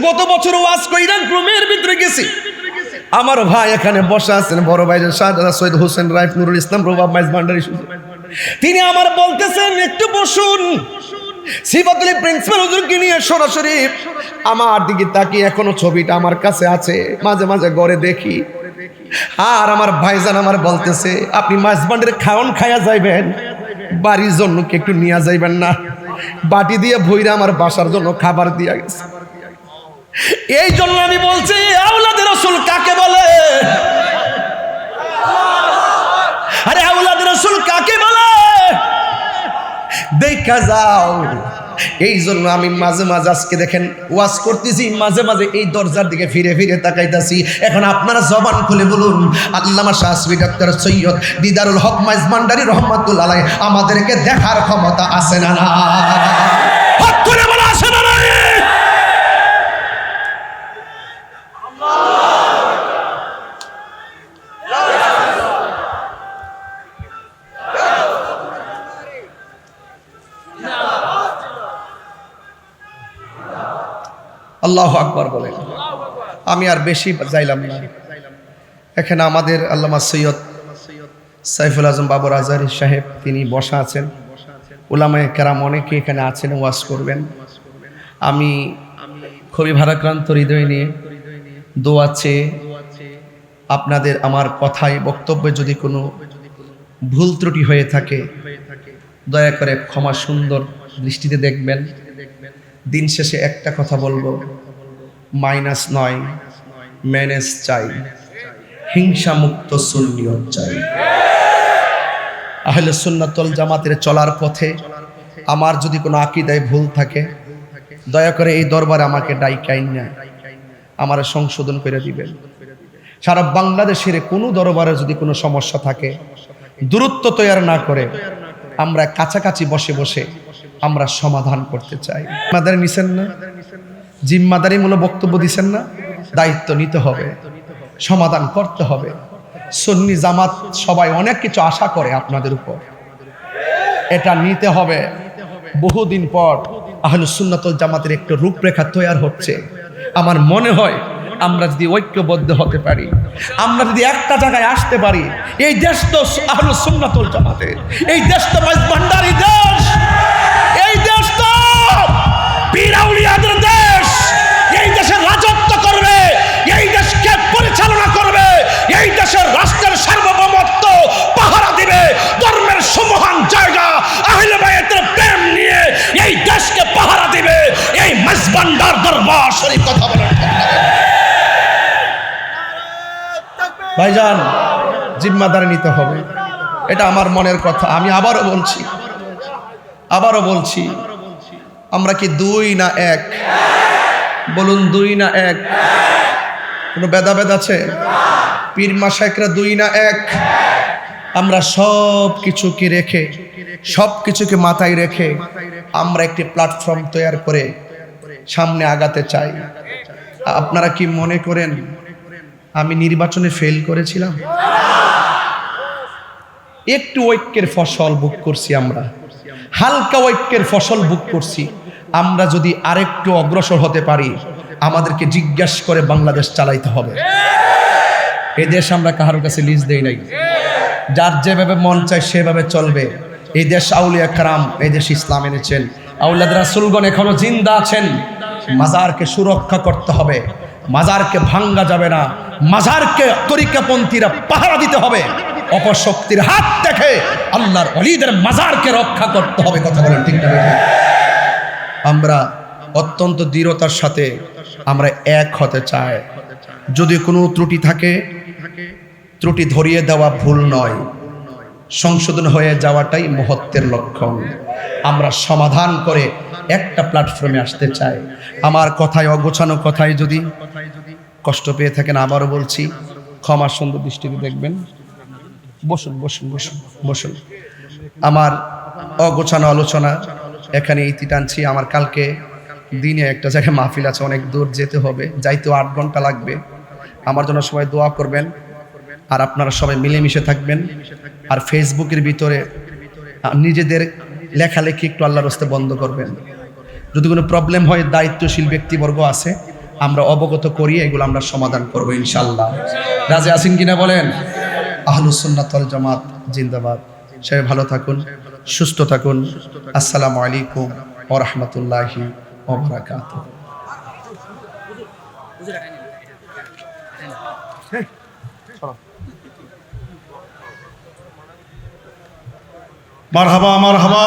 গত বছর ওয়াজ কইরা গ্রামের ভিতরে গেছি, আমার ভাই এখানে বসা আছেন, বড় ভাই শাহজাদা সৈয়দ হোসেন রাইফ নুরুল ইসলাম রবাব মাইজ ভান্ডারী, তিনি আমার বলতেছেন একটু বসুন। সিফাতুল প্রিন্সিপাল হুজুরকে নিয়ে সরাসরি আমার দিকে তাকিয়ে, এখনো ছবিটা আমার কাছে আছে, মাঝে মাঝে ঘরে দেখি। আর আমার ভাইজান আমার বলতেছে, আপনি মাইজ ভান্ডারে খাওন খাইয়া যাইবেন, বাড়ির জন্য কি একটু নিয়ে যাইবেন না? বাটি দিয়ে ভইরা আমার বাসার জন্য খাবার দিয়া গেছে। এই জন্য আমি বলছি, আওলাদের রাসূল কাকে বলে? আরে আওলাদের রাসূল কাকে বলে? দেখা যাও। এই জন্য আমি মাঝে মাঝে আজকে দেখেন ওয়াজ করতেছি, মাঝে মাঝে এই দরজার দিকে ফিরে ফিরে তাকাইতাছি। এখন আপনারা জবান খুলে বলুন, আল্লামা শাহসুফি ডক্টর সৈয়দ দিদারুল হক মাইজ ভান্ডারী রহমাতুল্লাহ আলাইহি আমাদেরকে দেখার ক্ষমতা আছে না? না হাত তুলে বলা আছে না? না আল্লাহু আকবার বলেন। আমি আর বেশি যাইলাম না। এখানে আমাদের আল্লামা সৈয়দ সাইফুল আজম বাবর আজহারী সাহেব তিনি বসা আছেন, উলামায়ে কেরাম অনেকে এখানে আছেন, ওয়াজ করবেন। আমি খুবই ভারাক্রান্ত হৃদয় নিয়ে দোয়া চেয়ে আপনাদের আমার কথায় বক্তব্যে যদি কোনো ভুল ত্রুটি হয়ে থাকে দয়া করে ক্ষমা সুন্দর দৃষ্টিতে দেখবেন। দিন শেষে একটা কথা বলবো, মাইনাস নয়, ম্যানেজ চাই, হিংসা মুক্ত সুন্নিয়ত চাই। আহলে সুন্নাত ওয়াল জামাতের চলার পথে আমার যদি কোনো আকীদায় ভুল থাকে দয়া করে এই দরবারে আমাকে ডাইকাইন না, আমার সংশোধন করে দিবেন। সারা বাংলাদেশের কোনো দরবারে যদি কোনো সমস্যা থাকে দূরত্ব তৈরি না করে আমরা কাছাকাছি বসে বসে আমরা সমাধান করতে চাই। জিম্মাদারি নিছেন না? জিম্মাদারিমূলক বক্তব্য দিছেন না? দায়িত্ব নিতে হবে, সমাধান করতে হবে। সুন্নি জামাত সবাই অনেক কিছু আশা করে আপনাদের উপর, এটা নিতে হবে। বহুদিন পর আহলুস সুন্নাত ওয়াল জামাতের একটা রূপরেখা তৈরি হচ্ছে। আমার মনে হয় আমরা যদি ঐক্যবদ্ধ হতে পারি, আমরা যদি একটা জায়গায় আসতে পারি, এই দেশ তো আহলুস সুন্নাত ওয়াল জামাতের, এই দেশ তো মাইজ ভান্ডারী দেশ, এই দেশ তো পীর আউলিয়াদের দেশ। এই দেশের রাজত্ব করবে, এই দেশকে পরিচালনা করবে, এই দেশের রাষ্ট্রের সার্বভৌমত্ব পাহারা দিবে ধর্মের সমহান জায়গা আহলে বায়াতের প্রেম নিয়ে এই দেশকে পাহারা দিবে এই মাইজ ভান্ডার দরবার শরীফ। কথা বলেন ভাইজান, জিম্মাদারি নিতে হবে, এটা আমার মনের কথা। আমি আবারও বলছি, আমরা কি দুই না এক? বলুন, দুই না এক? কোনো ভেদাভেদ আছে? পীর মাশায়েখরা দুই না এক? আমরা সব কিছুকে রেখে, সব কিছুকে মাথায় রেখে আমরা একটি প্ল্যাটফর্ম তৈরি করে সামনে আগাতে চাই। আপনারা কি মনে করেন আমি নির্বাচনে ফেল করেছিলাম? একটু ঐক্যের ফসল ভোগ করছি আমরা। হালকা ঐক্যের ফসল ভোগ করছি। আমরা যদি আরেকটু অগ্রসর হতে পারি, আমাদেরকে জিজ্ঞাসা করে বাংলাদেশ চালাইতে হবে। এই দেশ আমরা কারোর কাছে লিজ দেই নাই, যার যেভাবে মন চায় সেভাবে চলবে। এই দেশ আউলিয়া কারাম, এই দেশ ইসলাম এনেছেন, আউলাদ রাসূলগণ এখনো জিন্দা আছেন। মাজারকে সুরক্ষা করতে হবে, মাজারকে ভাঙ্গা যাবে না, মাজারকে তরিকাপন্থীরা পাহারা দিতে হবে। অপশক্তির হাত থেকে আল্লাহর ওলিদের মাজারকে রক্ষা করতে হবে। কথা বলেন ঠিক না? আমরা অত্যন্ত দৃঢ়তার সাথে আমরা এক হতে চাই। যদি কোনো ত্রুটি থাকে, ত্রুটি ধরিয়ে দেওয়া ভুল নয়, সংশোধন হয়ে যাওয়াটাই মহত্বের লক্ষণ। আমরা সমাধান করে একটা প্ল্যাটফর্মে আসতে চাই। আমার কথায়, অগোছানো কথায় যদি কষ্ট পেয়ে থাকেন, আবারও বলছি, ক্ষমা সুন্দর দৃষ্টিতে দেখবেন। বসুন বসুন বসুন বসুন। আমার অগোছানো আলোচনা এখানে ইতি টানছি। আমার কালকে দিনে একটা জায়গায় মাহফিল আছে, অনেক দূর যেতে হবে, যাইতেও 8 ঘন্টা লাগবে। আমার জন্য সবাই দোয়া করবেন, আর আপনারা সবাই মিলেমিশে থাকবেন। আর ফেসবুকের ভিতরে নিজেদের লেখালেখি একটু আল্লাহর রাস্তে বন্ধ করবেন। যদি কোনো প্রবলেম হয়, দায়িত্বশীল ব্যক্তিবর্গ আছে, আমরা অবগত করি, এগুলো আমরা সমাধান করব ইনশাআল্লাহ। রাজি আছেন কিনা বলেন? আহলুস সুন্নাত ওয়াল জামাত জিন্দাবাদ। সবাই ভালো থাকুন, সুস্থ থাকুন। আসসালামু আলাইকুম ওয়া রাহমাতুল্লাহি ওয়া বারাকাতুহু। মারহাবা মারহাবা।